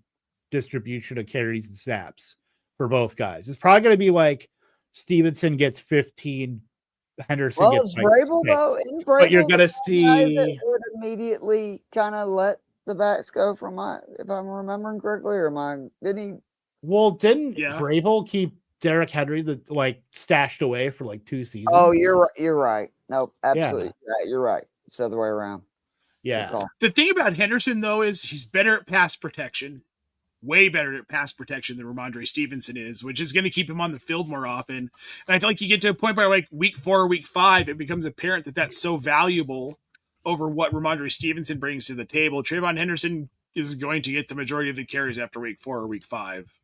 S3: distribution of carries and snaps for both guys. It's probably going to be like Stevenson gets 15, Henderson gets like
S2: Vrabel,
S3: 6.
S2: though,
S3: But you're going to see
S2: would immediately kind of let the backs go if I'm remembering correctly, or didn't he?
S3: Well, didn't Vrabel keep Derrick Henry stashed away for like 2 seasons?
S2: Oh, you're right. Nope, absolutely. Yeah. You're right. It's the other way around.
S3: Yeah.
S1: The thing about Henderson, though, is he's better at pass protection, way better at pass protection than Ramondre Stevenson is, which is going to keep him on the field more often. And I feel like you get to a point by like week 4 or week 5, it becomes apparent that that's so valuable over what Ramondre Stevenson brings to the table. TreVeyon Henderson is going to get the majority of the carries after week 4 or week 5.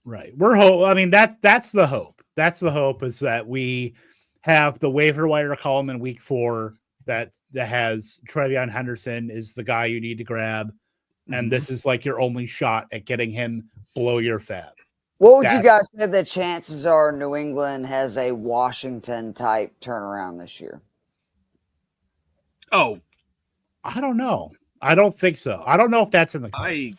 S3: Right. I mean, that's the hope. That's the hope, is that we have the waiver wire column in week 4 that has TreVeyon Henderson is the guy you need to grab. And this is like your only shot at getting him below your fab.
S2: What would you guys say the chances are New England has a Washington type turnaround this year?
S1: Oh,
S3: I don't know. I don't think so. I don't know if that's in the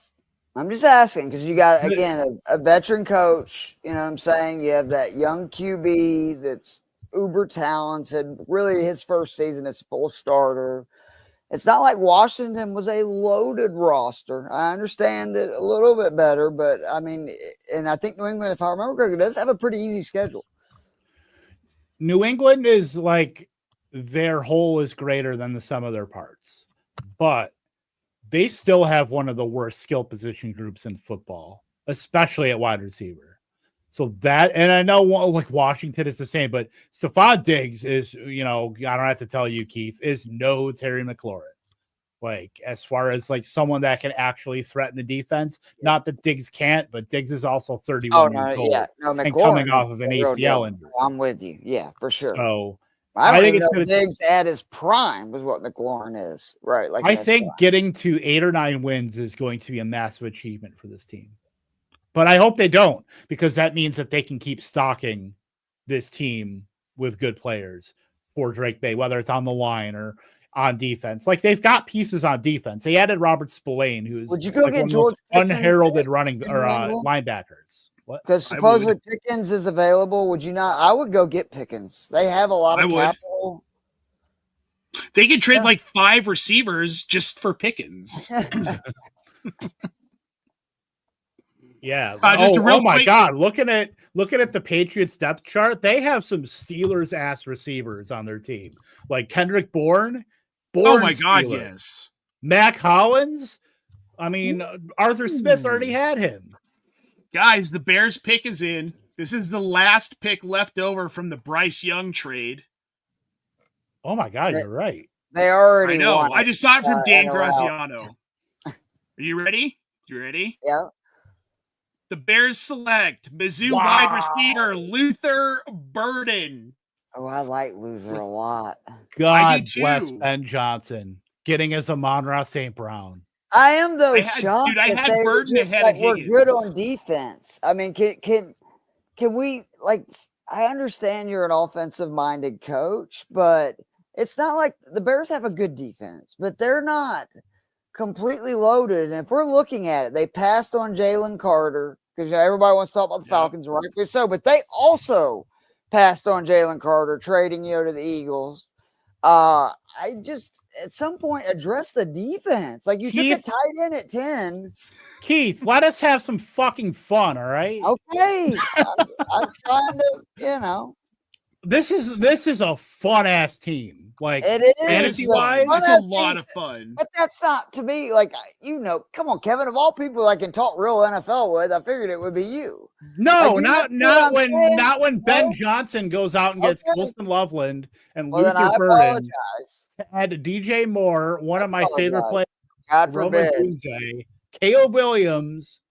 S2: I'm just asking, because you got, again, a veteran coach, you know what I'm saying? You have that young QB that's uber talented, really his first season as full starter. It's not like Washington was a loaded roster. I understand that a little bit better, but I mean, and I think New England, if I remember correctly, does have a pretty easy schedule.
S3: New England is like, their whole is greater than the sum of their parts, but they still have one of the worst skill position groups in football, especially at wide receiver. So and I know like Washington is the same, but Stephon Diggs is, I don't have to tell you, Keith, is no Terry McLaurin. Like, as far as like someone that can actually threaten the defense, not that Diggs can't, but Diggs is also 31 years old and coming
S2: McLaurin is
S3: off of an
S2: the real
S3: ACL
S2: deal.
S3: injury.
S2: I'm with you. Yeah, for sure.
S3: So
S2: I don't
S3: think
S2: even
S3: it's
S2: know
S3: gonna.
S2: if Diggs at his prime was what McLaurin is. Right. Like
S3: I think getting to 8 or 9 wins is going to be a massive achievement for this team. But I hope they don't, because that means that they can keep stocking this team with good players for Drake Bay, whether it's on the line or on defense. Like, they've got pieces on defense. They added Robert Spillane, who's
S2: would you go
S3: like
S2: get
S3: one of the
S2: George
S3: most unheralded running or linebackers. What?
S2: Because supposedly Pickens is available. Would you not? I would go get Pickens. They have a lot of capital.
S1: They could trade like 5 receivers just for Pickens.
S3: Yeah.
S1: Just a real
S3: my
S1: quick...
S3: God. Looking at the Patriots depth chart, they have some Steelers ass receivers on their team. Like Kendrick Bourne.
S1: Oh my God,
S3: Steeler.
S1: yes.
S3: Mac Hollins. I mean, Arthur Smith already had him.
S1: Guys, the Bears pick is in. This is the last pick left over from the Bryce Young trade.
S3: Oh my God, you're right.
S2: They already
S1: I know.
S2: won.
S1: I just saw it from Dan Graziano. Are you ready? You ready?
S2: Yeah.
S1: The Bears select Mizzou wide receiver Luther Burden.
S2: Oh, I like Luther a lot.
S3: God bless Ben Johnson getting us Amon-Ra St. Brown.
S2: I am shocked.
S1: Dude, I had Burden ahead of Higgins.
S2: We're good on defense. I mean, can we, like, I understand you're an offensive minded coach, but it's not like the Bears have a good defense, but they're not completely loaded. And if we're looking at it, they passed on Jalen Carter because everybody wants to talk about the Falcons, rightly so, but they also passed on Jalen Carter, trading to the Eagles. I just at some point address the defense. Like, you took a tight end at 10.
S3: Keith, let us have some fucking fun, all right?
S2: Okay. I'm trying to,
S3: This is a fun ass team. Like,
S2: it is
S1: fantasy wise, it's a lot of fun.
S2: But that's not, to me, like, come on, Kevin, of all people I can talk real NFL with, I figured it would be you.
S3: No, like, not when Ben Johnson goes out and gets Wilson Loveland and Luther Burden to add to DJ Moore, one of my favorite players, Roman Dunze, Caleb Williams,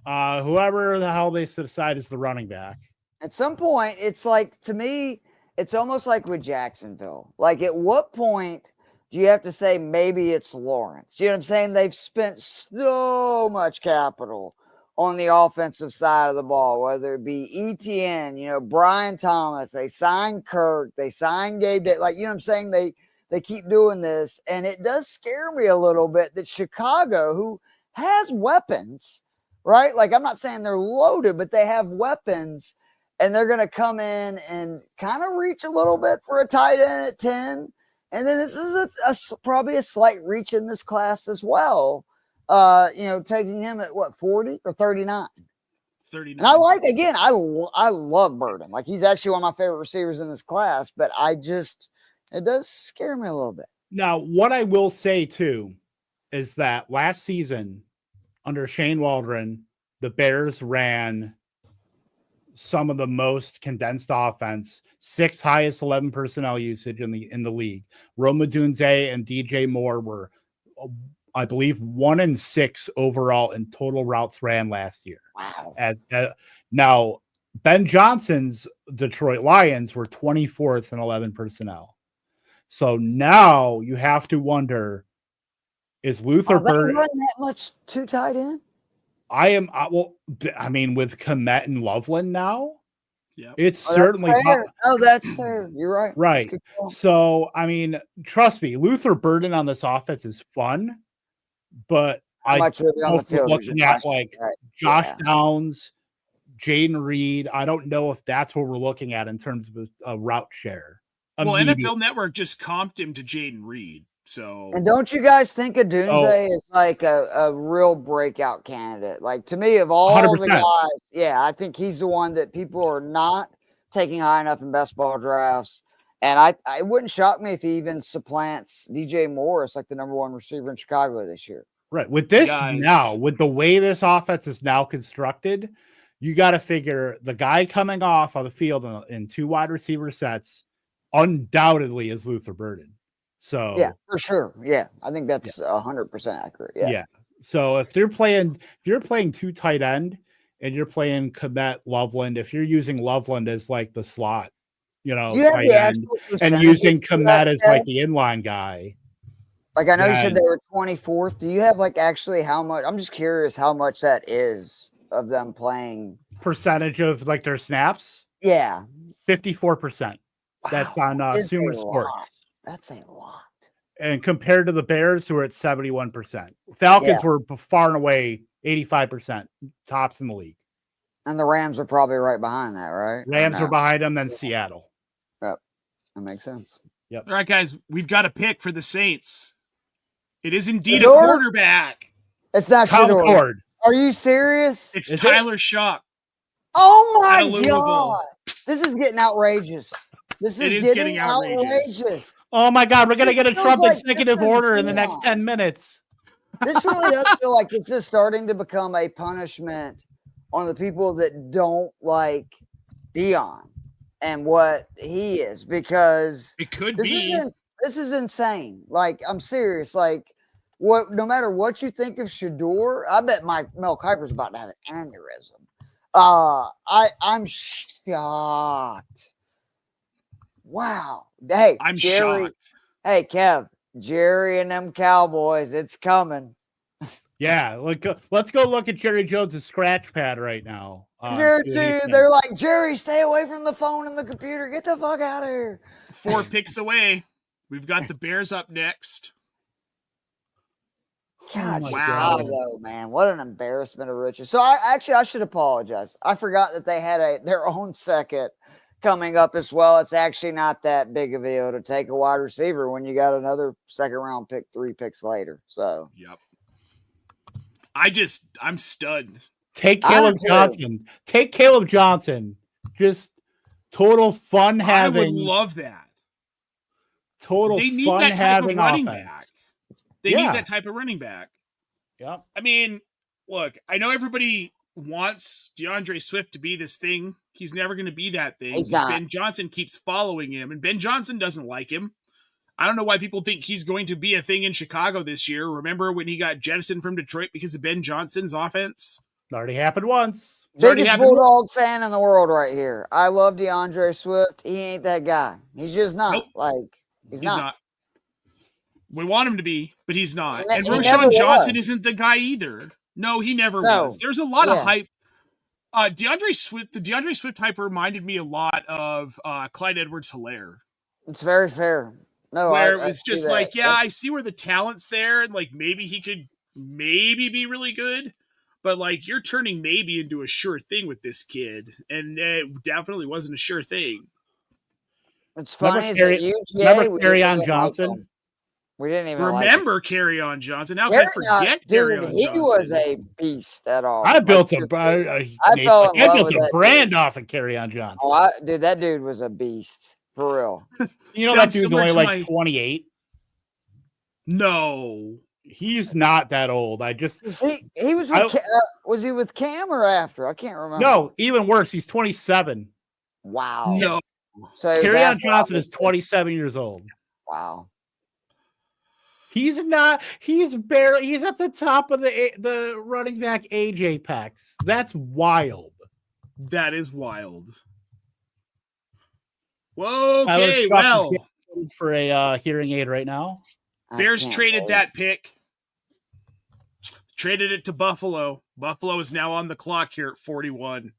S3: whoever the hell they decide is the running back.
S2: At some point, it's like, to me, it's almost like with Jacksonville. Like, at what point do you have to say maybe it's Lawrence? You know what I'm saying? They've spent so much capital on the offensive side of the ball, whether it be ETN, Brian Thomas, they signed Kirk, they signed Gabe, like, you know what I'm saying? They keep doing this, and it does scare me a little bit that Chicago, who has weapons, right? Like, I'm not saying they're loaded, but they have weapons, and they're going to come in and kind of reach a little bit for a tight end at 10. And then this is probably a slight reach in this class as well. Taking him at 40 or 39? 39. And I love Burden. Like, he's actually one of my favorite receivers in this class, but it does scare me a little bit.
S3: Now, what I will say too is that last season under Shane Waldron, the Bears ran some of the most condensed offense, 6th highest 11 personnel usage in the league. Rome Odunze and DJ Moore were, I believe, 1 and 6 overall in total routes ran last year.
S2: Wow.
S3: Now, Ben Johnson's Detroit Lions were 24th in 11 personnel. So now you have to wonder, is Luther Burden
S2: run that much too tight end?
S3: With Kmet and Loveland now, it's
S2: certainly that's fair. You're right.
S3: Right. So, trust me, Luther Burden on this offense is fun, but looking at Josh Downs, Jaden Reed, I don't know if that's what we're looking at in terms of a route share.
S1: Well, NFL Network just comped him to Jaden Reed. So,
S2: and don't you guys think Odunze is like a real breakout candidate? Like, to me, of all 100%. The guys, I think he's the one that people are not taking high enough in best ball drafts. And it wouldn't shock me if he even supplants DJ Morris, like the number 1 receiver in Chicago this year.
S3: Right. With this now, with the way this offense is now constructed, you got to figure the guy coming off of the field in 2 wide receiver sets undoubtedly is Luther Burden. So
S2: Yeah, for sure. Yeah, I think that's 100% accurate. Yeah.
S3: So if you're playing two tight end and you're playing Komet Loveland, if you're using Loveland as like the slot,
S2: Do you have
S3: tight
S2: the
S3: end,
S2: actual
S3: and
S2: percentages
S3: using
S2: for that,
S3: Komet as
S2: Kev?
S3: like the inline guy.
S2: Like I know you said
S3: then-
S2: they were 24th. Do you have like actually how much? I'm just curious how much that is of them playing.
S3: Percentage of like their snaps,
S2: Yeah.
S3: 54%. That's
S2: Wow,
S3: on
S2: that is
S3: Sumer
S2: a
S3: Sports.
S2: lot. That's a lot.
S3: And compared to the Bears, who are at 71%. Falcons were far and away 85% tops in the league.
S2: And the Rams are probably right behind that, right?
S3: Rams were behind them, then Seattle.
S2: Yep. That makes sense.
S3: Yep.
S1: All right, guys, we've got a pick for the Saints. It is indeed
S2: Shedeur?
S1: a quarterback.
S2: It's not Shedeur.
S3: Concord.
S2: Are you serious?
S1: It's
S3: Is
S1: Tyler Shock.
S2: Oh
S1: Out
S2: my
S1: of Louisville.
S2: God. This is getting outrageous. This
S1: It
S2: is
S1: is
S2: getting
S1: getting outrageous.
S2: outrageous.
S3: Oh my God, we're gonna
S2: This
S3: get a
S2: feels
S3: Trump
S2: like
S3: executive
S2: this is
S3: order in the next
S2: Dion.
S3: 10 minutes.
S2: This really does feel like this is starting to become a punishment on the people that don't like Dion and what he is, because
S1: It could
S2: this
S1: be.
S2: this is insane. Like, I'm serious. Like, no matter what you think of Shedeur, I bet Mel Kiper's about to have an aneurysm. I'm shocked. Wow. Hey,
S1: I'm
S2: Jerry.
S1: shocked.
S2: Hey, Kev, Jerry and them Cowboys, it's coming.
S3: Yeah, let's go look at Jerry Jones' scratch pad right now.
S2: They're like, Jerry, stay away from the phone and the computer. Get the fuck out of here.
S1: 4 picks away. We've got the Bears up next.
S2: God,
S3: my
S1: God.
S2: Chicago, man. What an embarrassment of riches. So I should apologize. I forgot that they had their own second coming up as well. It's actually not that big of a deal to take a wide receiver when you got another second round pick 3 picks later. So
S1: Yep. I'm stunned.
S3: Take Caleb Johnson. Take Caleb Johnson. Just total fun having.
S1: I would love that.
S3: Total
S1: They need
S3: fun
S1: that type
S3: having
S1: of running
S3: offense.
S1: back. They need that type of running back.
S3: Yep.
S1: I mean, look, I know everybody wants DeAndre Swift to be this thing. He's never going to be that thing.
S2: He's not.
S1: Ben Johnson keeps following him, and Ben Johnson doesn't like him. I don't know why people think he's going to be a thing in Chicago this year. Remember when he got jettisoned from Detroit because of Ben Johnson's offense?
S3: Already happened once.
S2: Biggest Bulldog fan in the world right here. I love DeAndre Swift. He ain't that guy. He's just not.
S1: Nope.
S2: Like, he's not.
S1: We want him to be, but he's not.
S2: And
S1: And
S2: he never
S1: Roschon Johnson
S2: was.
S1: isn't the guy either. No, he never
S2: No.
S1: was. There's a lot of
S2: Yeah.
S1: hype. The DeAndre Swift hype reminded me a lot of Clyde Edwards-Helaire.
S2: It's very fair. No,
S1: Where it
S2: I
S1: was
S2: see
S1: just
S2: that.
S1: like, yeah, I see where the talent's there, and like maybe he could be really good, but like you're turning maybe into a sure thing with this kid, and it definitely wasn't a sure thing.
S2: It's funny.
S3: Remember Kerryon Johnson?
S2: We didn't even
S1: remember Kerryon Johnson. How could I forget Kerryon Johnson?
S2: He was a beast at all.
S3: I built a brand off of Kerryon Johnson.
S2: Oh, dude, that dude was a beast for real.
S3: You know that dude's only like 28.
S1: No,
S3: he's not that old. He
S2: was with was he with Cam or after? I can't remember.
S3: No, even worse. He's 27.
S2: Wow.
S1: No.
S2: So
S3: Kerryon Johnson is 27 years old.
S2: Wow.
S3: He's not. He's barely. He's at the top of the running back age apex. That's wild.
S1: That is wild. Whoa, okay, well,
S3: for a hearing aid right now.
S1: Bears traded that pick. Traded it to Buffalo. Buffalo is now on the clock here at 41.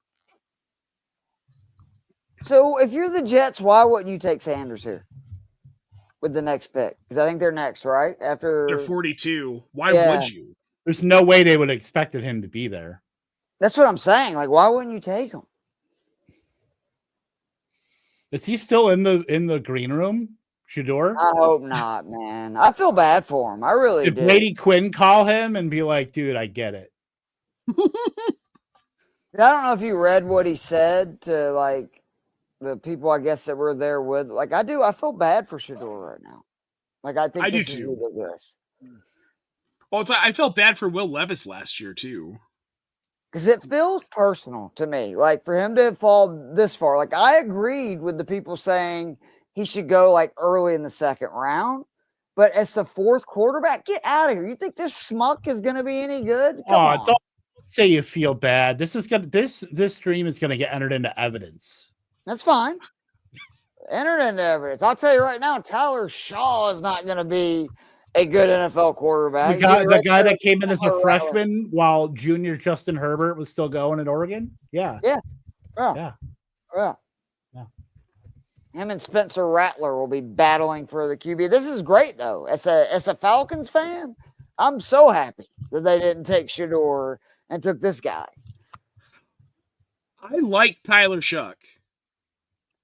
S2: So if you're the Jets, why wouldn't you take Sanders here with the next pick? Because I think they're next, right? After
S1: they're 42. Why would you?
S3: There's no way they would have expected him to be there.
S2: That's what I'm saying. Like, why wouldn't you take him?
S3: Is he still in the green room, Shedeur?
S2: I hope not, man. I feel bad for him. I really do.
S3: Did Brady Quinn call him and be like, dude, I get it?
S2: I don't know if you read what he said to, like, the people, I guess, that were there with. Like, I do. I feel bad for Shedeur right now. Like, I think this is ridiculous.
S1: Well, I felt bad for Will Levis last year, too.
S2: Because it feels personal to me. Like, for him to fall this far. Like, I agreed with the people saying he should go, like, early in the second round. But as the fourth quarterback, get out of here. You think this schmuck is going to be any good? Come on.
S3: Don't say you feel bad. This stream is gonna get entered into evidence.
S2: That's fine. Entered into evidence. I'll tell you right now, Tyler Shaw is not going to be a good NFL quarterback.
S3: The guy that came in as a freshman while junior Justin Herbert was still going at Oregon. Yeah.
S2: Him and Spencer Rattler will be battling for the QB. This is great though. As a Falcons fan, I'm so happy that they didn't take Shedeur and took this guy.
S1: I like Tyler Shuck.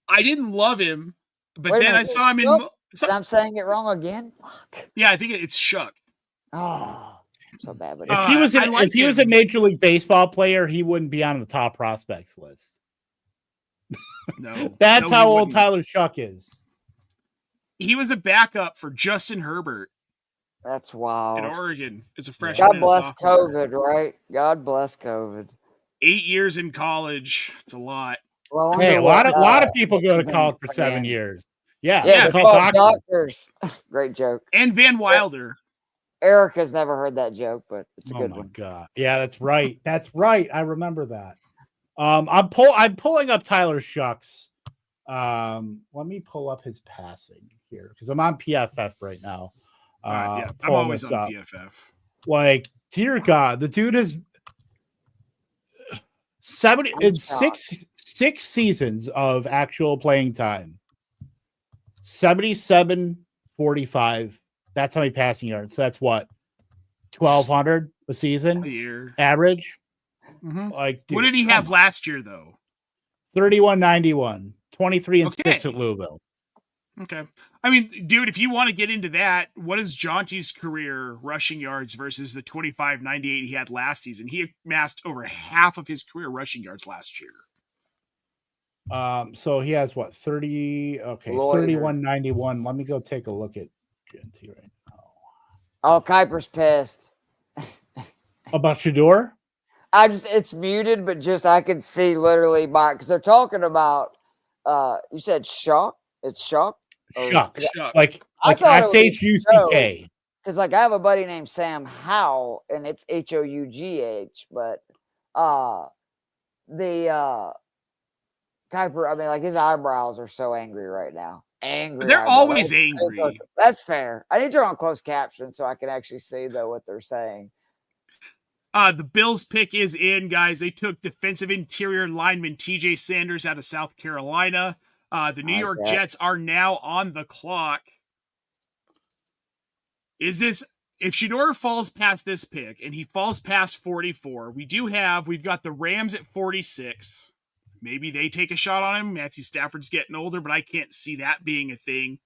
S1: I didn't love him, but
S2: Wait a
S1: then
S2: minute,
S1: I saw him in.
S2: And I'm saying it wrong again. Fuck.
S1: Yeah, I think it's Shuck.
S2: Oh, so bad. But
S3: If he was a Major League Baseball player, he wouldn't be on the top prospects list.
S1: No,
S3: that's how old Tyler Shuck is.
S1: He was a backup for Justin Herbert.
S2: That's wild.
S1: In Oregon as a freshman.
S2: God bless COVID, right? God bless COVID.
S1: 8 years in college. It's a lot.
S2: Well,
S3: hey, a lot of people go to college for 7 years.
S2: Yeah, doctors. Great joke.
S1: And Van Wilder.
S2: Eric has never heard that joke, but it's a good one.
S3: Oh my God. Yeah, that's right. That's right. I remember that. I'm pulling up Tyler Shuck's. Let me pull up his passing here because I'm on PFF right now.
S1: I'm always on PFF.
S3: Like, dear God, the dude is 6 seasons of actual playing time. 77-45. That's how many passing yards. So that's what 1,200 a season
S1: a year
S3: average.
S1: Mm-hmm.
S3: Like, dude,
S1: what did he have last year though?
S3: 31-91, 23-6 at Louisville.
S1: Okay. I mean, dude, if you want to get into that, what is Jaunty's career rushing yards versus the 25-98 he had last season? He amassed over half of his career rushing yards last year.
S3: So he has what 30? Okay, 31-91. Let me go take a look at Jaunty right now.
S2: Oh, Kuiper's pissed.
S3: About Shedeur?
S2: It's muted, but I could see literally because they're talking about you said Shock? It's Shock?
S3: Shuck. Like SHUCK.
S2: Because like I have a buddy named Sam Howe, and it's HOUGH, but the Kuiper, I mean, like his eyebrows are so angry right now. Angry.
S1: They're always angry.
S2: That's fair. I need to turn on closed caption so I can actually see though what they're saying.
S1: The Bills pick is in, guys. They took defensive interior lineman TJ Sanders out of South Carolina. The New York Jets are now on the clock. If Shedeur falls past this pick and he falls past 44, we've got the Rams at 46. Maybe they take a shot on him. Matthew Stafford's getting older, but I can't see that being a thing.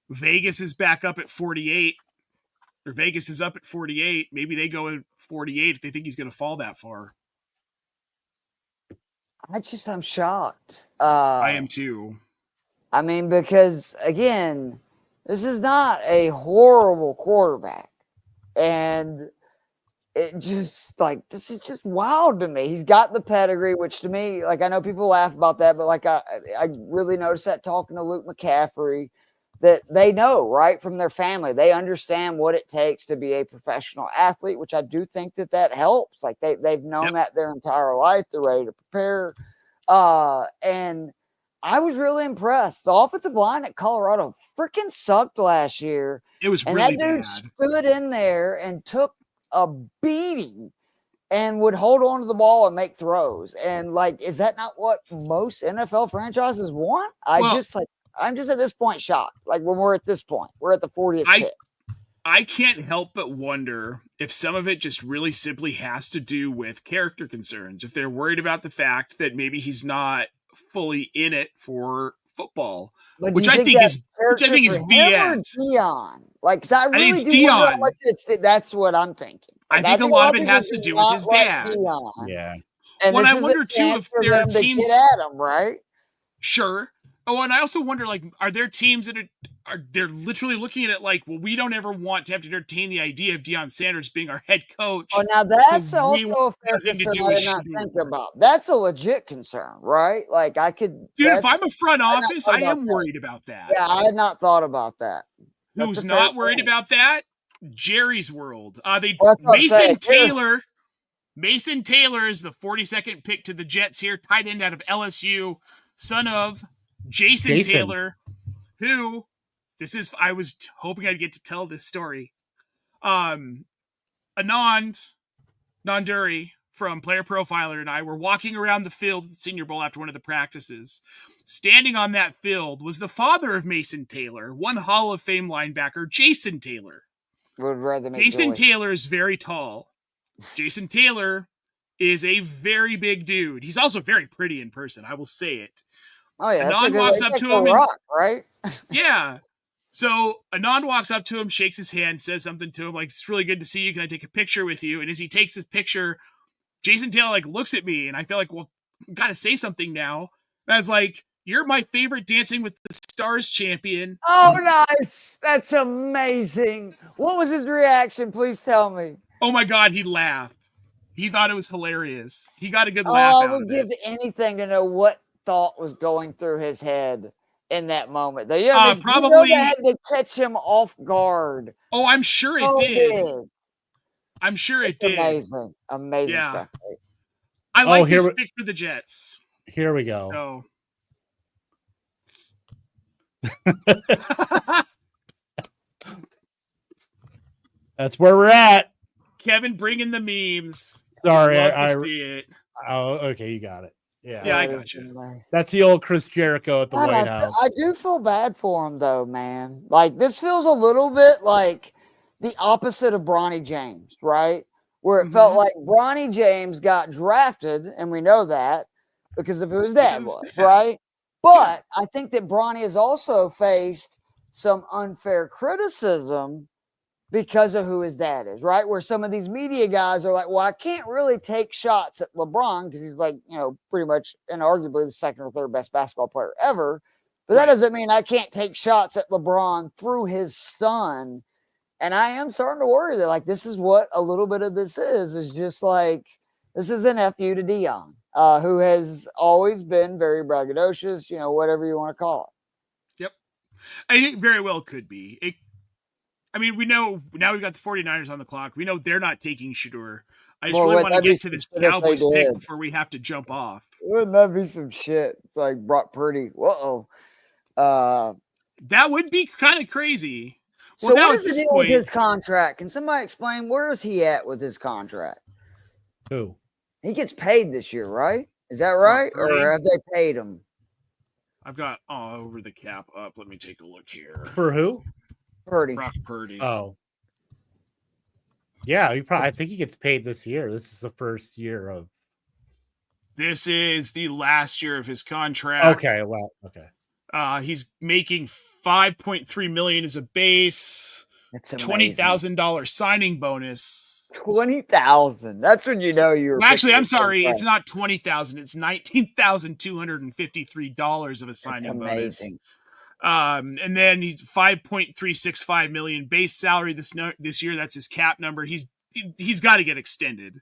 S1: Vegas is back up at 48. Or Vegas is up at 48. Maybe they go at 48 if they think he's going to fall that far.
S2: I'm shocked.
S1: I am too.
S2: I mean, because again, this is not a horrible quarterback. And it just this is just wild to me. He's got the pedigree, which to me, like I know people laugh about that, but like I really noticed that talking to Luke McCaffrey, that they know, right, from their family. They understand what it takes to be a professional athlete, which I do think that helps. Like they've known that their entire life. They're ready to prepare. And I was really impressed. The offensive line at Colorado freaking sucked last year.
S1: It was
S2: and
S1: really
S2: that dude
S1: bad.
S2: stood in there and took a beating and would hold on to the ball and make throws. And like, is that not what most NFL franchises want? I'm just at this point shocked. Like when we're at this point, we're at the 40th pick.
S1: I can't help but wonder if some of it just really simply has to do with character concerns. If they're worried about the fact that maybe he's not fully in it for football, which I think is BS.
S2: Dion. Like, cause I really
S1: think it's
S2: do
S1: Dion.
S2: wonder how much that's what I'm thinking.
S1: Like, I think a lot of it has to do with his dad.
S2: Dion.
S3: Yeah.
S2: And
S1: I wonder too if there are teams
S2: to get at him, right?
S1: Sure. Oh, and I also wonder, like, are there teams that they're literally looking at it like, well, we don't ever want to have to entertain the idea of Deion Sanders being our head coach.
S2: Oh, now that's also a fair concern I did not think about. That's a legit concern, right? Like Dude,
S1: if I'm a front office, I am worried about that.
S2: Yeah, I had not thought about that.
S1: Who's
S2: a
S1: not
S2: fair
S1: worried
S2: point.
S1: about that? Jerry's World.
S2: Well, that's what I'm saying.
S1: Mason Taylor is the 42nd pick to the Jets here, tight end out of LSU, son of Jason Taylor, who I was hoping I'd get to tell this story. Anand Nanduri from Player Profiler and I were walking around the field at the Senior Bowl after one of the practices. Standing on that field was the father of Mason Taylor, one Hall of Fame linebacker, Jason Taylor.
S2: Would rather make
S1: Jason
S2: Joey.
S1: Taylor is very tall. Jason Taylor is a very big dude. He's also very pretty in person. I will say it.
S2: Oh yeah,
S1: Anand walks up to him.
S2: Rock, right?
S1: Yeah. So Anand walks up to him, shakes his hand, says something to him like, "It's really good to see you. Can I take a picture with you?" And as he takes his picture, Jason Taylor like looks at me, and I feel like, well, got to say something now. And I was like, "You're my favorite Dancing with the Stars champion."
S2: Oh, nice. That's amazing. What was his reaction? Please tell me.
S1: Oh my God, he laughed. He thought it was hilarious. He got a good laugh out of it.
S2: I would give anything to know what thought was going through his head in that moment.
S1: Probably
S2: they had to catch him off guard.
S1: Oh, I'm sure it did.
S2: Big.
S1: I'm sure it did.
S2: Amazing stuff.
S1: I like this pick for the Jets.
S3: Here we go.
S1: So
S3: that's where we're at.
S1: Kevin bringing the memes.
S3: Sorry,
S1: I see it.
S3: Oh, okay, you got it.
S1: Yeah, I got you.
S3: That's the old Chris Jericho at the White House.
S2: I do feel bad for him though, man. Like this feels a little bit like the opposite of Bronny James, right? Where it felt like Bronny James got drafted, and we know that because of who his dad was, right? But I think that Bronny has also faced some unfair criticism because of who his dad is, right? Where some of these media guys are like, well, I can't really take shots at LeBron because he's like, pretty much and arguably the second or third best basketball player ever. But that doesn't mean I can't take shots at LeBron through his son. And I am starting to worry that like this is what a little bit of this is just like this is an FU to Dion, who has always been very braggadocious, whatever you want to call it.
S1: Yep. It very well could be. We know now we've got the 49ers on the clock. We know they're not taking Shedeur. I just really want to get to this Cowboys pick before we have to jump off.
S2: Wouldn't that be some shit? It's like Brock Purdy. Whoa.
S1: That would be kind of crazy.
S2: Well, so what is the deal with his contract? Can somebody explain where is he at with his contract?
S3: Who?
S2: He gets paid this year, right? Is that right? Or have they paid him?
S1: I've got over the cap up. Let me take a look here.
S3: For who?
S2: Purdy.
S1: Brock Purdy.
S3: Oh. Yeah, I think he gets paid this year. This is the first year of.
S1: This is the last year of his contract.
S3: Okay, well, okay.
S1: He's making $5.3 million as a base.
S2: That's
S1: $20,000 signing bonus.
S2: $20,000. That's when you know you're.
S1: Well, actually, I'm sorry. It's not $20,000. It's $19,253 of a signing bonus. And then he's $5.365 million base salary this year. That's his cap number. He's got to get extended.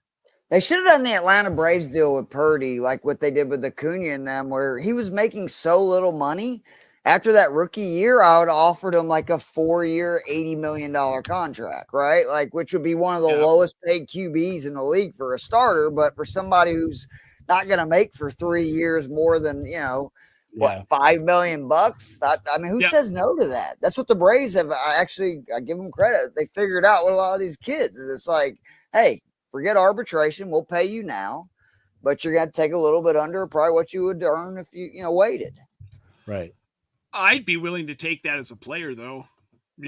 S2: They should have done the Atlanta Braves deal with Purdy, like what they did with Acuna and them, where he was making so little money. After that rookie year, I would have offered him like a 4-year, $80 million contract, right? Like, which would be one of the lowest paid QBs in the league for a starter. But for somebody who's not going to make for 3 years more than, $5 million bucks? I mean, who says no to that? That's what the Braves have. I give them credit. They figured out with a lot of these kids. It's like, hey, forget arbitration. We'll pay you now, but you're going to take a little bit under probably what you would earn if you waited.
S3: Right.
S1: I'd be willing to take that as a player, though.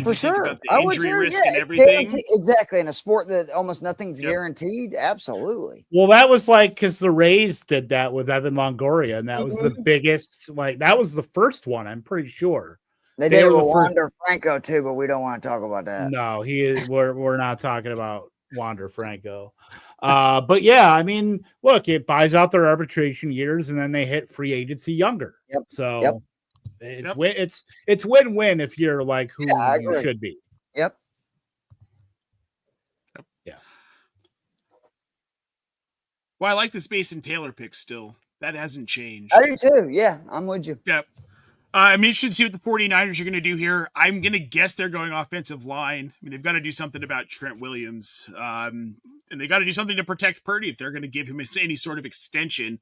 S2: For sure.
S1: About the injury risk and everything.
S2: Exactly. In a sport that almost nothing's guaranteed. Absolutely.
S3: Well, that was like because the Rays did that with Evan Longoria, and that was the biggest. Like that was the first one. I'm pretty sure
S2: they did it with Wander Franco too, but we don't want to talk about that.
S3: No, he is. We're not talking about Wander Franco. But yeah, I mean, look, it buys out their arbitration years, and then they hit free agency younger.
S2: Yep.
S3: So. It's win-win if you're like who you should be.
S2: Yep.
S3: Yeah.
S1: Well, I like this Mason Taylor pick still. That hasn't changed.
S2: I do too. Yeah, I'm with you.
S1: Yep. I'm interested to see what the 49ers are going to do here. I'm going to guess they're going offensive line. I mean, they've got to do something about Trent Williams. And they got to do something to protect Purdy if they're going to give him any sort of extension.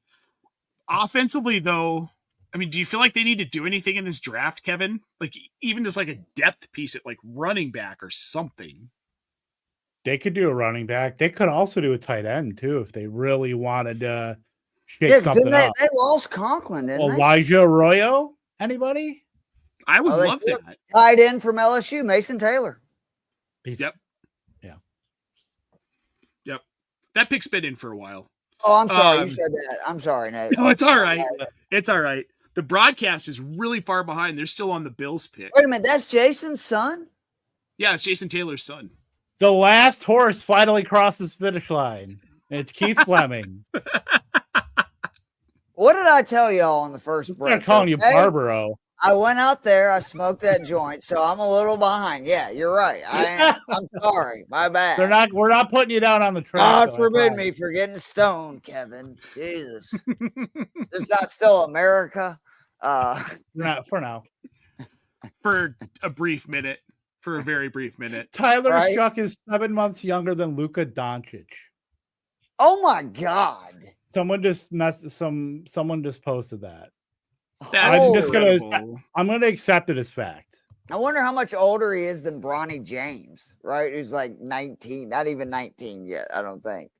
S1: Offensively, though, I mean, do you feel like they need to do anything in this draft, Kevin? Like, even just like a depth piece at like running back or something.
S3: They could do a running back. They could also do a tight end, too, if they really wanted to shake
S2: Yeah,
S3: something
S2: they,
S3: up.
S2: they lost Conklin, didn't they?
S3: Elijah Arroyo? Anybody?
S1: I would love
S2: they
S1: that.
S2: tied in from LSU, Mason Taylor.
S1: Yep.
S3: Yeah.
S1: Yep. That pick's been in for a while.
S2: Oh, I'm sorry. You said that. I'm sorry, Nate.
S1: No, it's all right. It's all right. The broadcast is really far behind. They're still on the Bills pick.
S2: Wait a minute. That's Jason's son?
S1: Yeah, it's Jason Taylor's son.
S3: The last horse finally crosses finish line. It's Keith Flemming.
S2: What did I tell y'all on the first break?
S3: I'm calling you Barbaro.
S2: I went out there. I smoked that joint, so I'm a little behind. Yeah, you're right. I'm sorry. My bad.
S3: We're not putting you down on the track.
S2: God forbid me for getting stoned, Kevin. Jesus. It's not still America.
S3: Not for now.
S1: For a brief minute. For a very brief minute.
S3: Tyler Shuck is 7 months younger than Luka Doncic.
S2: Oh my God.
S3: Someone just posted that.
S1: That's
S3: I'm gonna accept it as fact.
S2: I wonder how much older he is than Bronny James, right? Who's like 19, not even 19 yet, I don't think.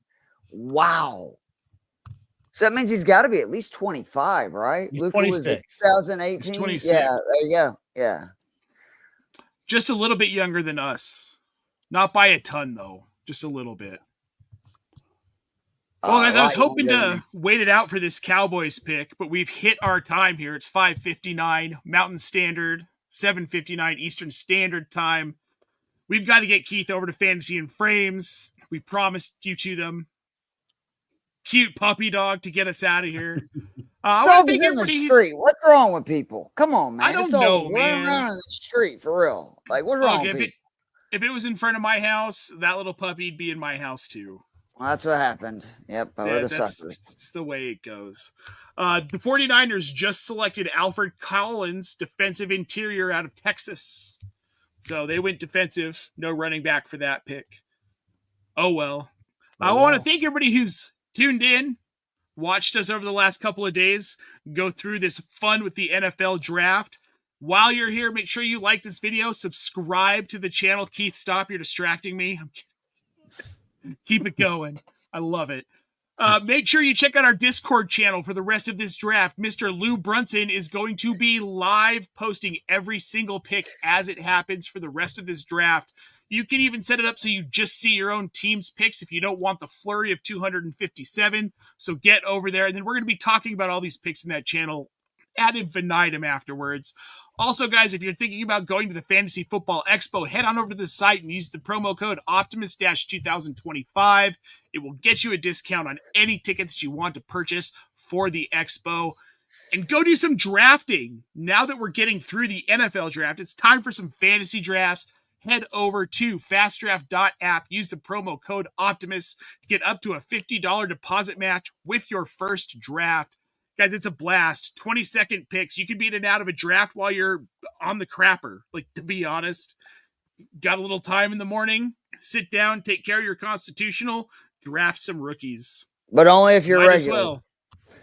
S2: Wow. So that means he's got to be at least 25, right?
S3: He's
S2: Luka
S3: 26.
S2: Was 2018.
S1: He's 26.
S2: Yeah, there you go. Yeah.
S1: Just a little bit younger than us. Not by a ton, though. Just a little bit. Well, guys, I was hoping to wait it out for this Cowboys pick, but we've hit our time here. It's 5:59 Mountain Standard, 7:59 Eastern Standard Time. We've got to get Keith over to Fantasy and Frames. We promised you to them. Cute puppy dog to get us out of here. I want to thank
S2: in the street. What's wrong with people? Come on, man.
S1: I don't know, man.
S2: Around in the street for real. Like, what's wrong with people?
S1: If it was in front of my house, that little puppy'd be in my house too.
S2: Well, that's what happened. Yep, I would have sucked.
S1: That's the way it goes. The 49ers just selected Alfred Collins, defensive interior out of Texas. So they went defensive. No running back for that pick. Oh, well. I want to thank everybody who's tuned in, watched us over the last couple of days, go through this fun with the NFL draft. While you're here, make sure you like this video, subscribe to the channel. Keith, stop. You're distracting me. Keep it going. I love it. Make sure you check out our Discord channel for the rest of this draft. Mr. Lou Brunson is going to be live posting every single pick as it happens for the rest of this draft. You can even set it up so you just see your own team's picks if you don't want the flurry of 257. So get over there. And then we're going to be talking about all these picks in that channel ad infinitum afterwards. Also, guys, if you're thinking about going to the Fantasy Football Expo, head on over to the site and use the promo code Optimus-2025. It will get you a discount on any tickets you want to purchase for the Expo. And go do some drafting. Now that we're getting through the NFL draft, it's time for some fantasy drafts. Head over to fastdraft.app. Use the promo code Optimus to get up to a $50 deposit match with your first draft. Guys, it's a blast. 20-second picks. You can be in and out of a draft while you're on the crapper. Like, to be honest, got a little time in the morning, sit down, take care of your constitutional, draft some rookies.
S2: But only if you're regular.
S1: Well.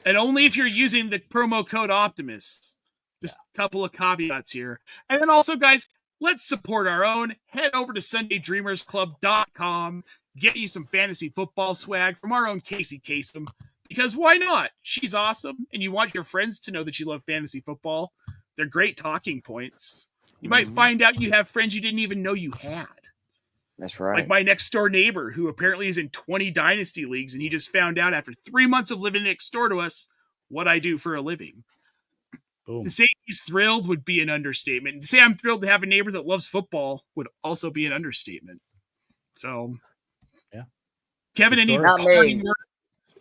S1: And only if you're using the promo code Optimus. Just a couple of caveats here. And then also, guys, let's support our own. Head over to SundayDreamersClub.com. Get you some fantasy football swag from our own Casey Kasem. Because why not? She's awesome, and you want your friends to know that you love fantasy football. They're great talking points. You might find out you have friends you didn't even know you had.
S2: That's right.
S1: Like my next door neighbor, who apparently is in 20 dynasty leagues, and he just found out after 3 months of living next door to us what I do for a living.
S3: Boom.
S1: To say he's thrilled would be an understatement. And to say I'm thrilled to have a neighbor that loves football would also be an understatement. So,
S3: yeah.
S1: Kevin, any
S2: Not
S1: parting
S2: me.
S1: words?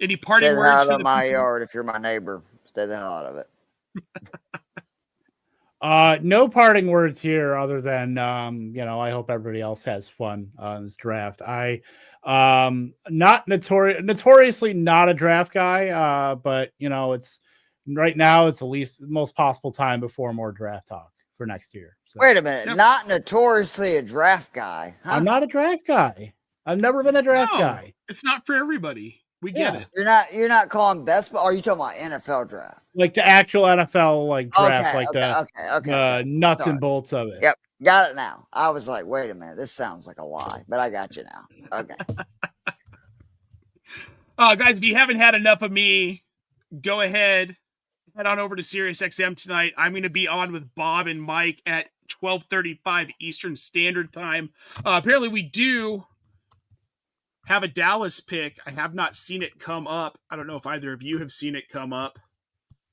S1: Any parting
S2: Stay
S1: words
S2: out
S1: for
S2: of
S1: the
S2: my
S1: people?
S2: yard if you're my neighbor. Stay the hell out of it.
S3: No parting words here other than I hope everybody else has fun on this draft. I not notoriously not a draft guy, but it's Right now, it's the most possible time before more draft talk for next year. So.
S2: Wait a minute. Not notoriously a draft guy. Huh?
S3: I'm not a draft guy. I've never been a draft guy.
S1: It's not for everybody. We get it.
S2: You're not calling best ball. Are you talking about NFL draft?
S3: Like the actual NFL draft,
S2: okay,
S3: nuts and bolts of it.
S2: Yep. Got it now. I was like, wait a minute. This sounds like a lie, but I got you now. Okay.
S1: Guys, if you haven't had enough of me, go ahead, head on over to SiriusXM tonight. I'm going to be on with Bob and Mike at 12:35 Eastern Standard Time. Apparently, we do have a Dallas pick. I have not seen it come up. I don't know if either of you have seen it come up.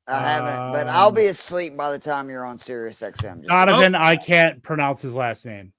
S2: I haven't, but I'll be asleep by the time you're on SiriusXM.
S3: Donovan, I can't pronounce his last name.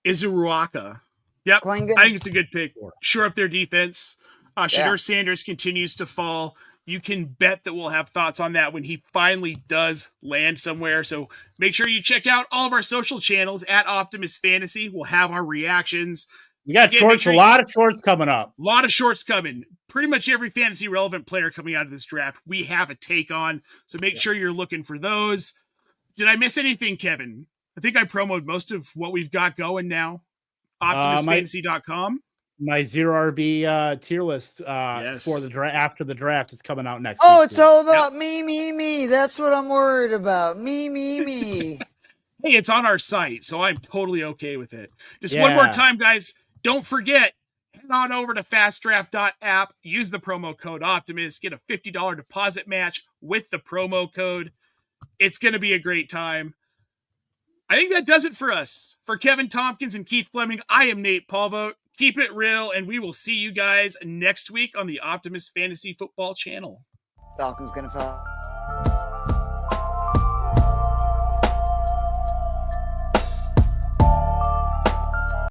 S1: Izuruaka. Yep.
S2: Klingon?
S1: I think it's a good pick. Shore up their defense. Shedeur Sanders continues to fall. You can bet that we'll have thoughts on that when he finally does land somewhere. So make sure you check out all of our social channels at Optimus Fantasy. We'll have our reactions.
S3: We got shorts, a lot of shorts coming up.
S1: A lot of shorts coming. Pretty much every fantasy relevant player coming out of this draft, we have a take on. So make sure you're looking for those. Did I miss anything, Kevin? I think I promoted most of what we've got going now. OptimusFantasy.com.
S3: My zero RB tier list for the draft after the draft is coming out next week.
S2: Oh, it's all about me. That's what I'm worried about. Me.
S1: Hey, it's on our site, so I'm totally okay with it. Just one more time, guys. Don't forget, head on over to fastdraft.app, use the promo code Optimus, get a $50 deposit match with the promo code. It's going to be a great time. I think that does it for us. For Kevin Tompkins and Keith Flemming, I am Nate Polvogt. Keep it real, and we will see you guys next week on the Optimus Fantasy Football channel.
S2: Falcons going to fall.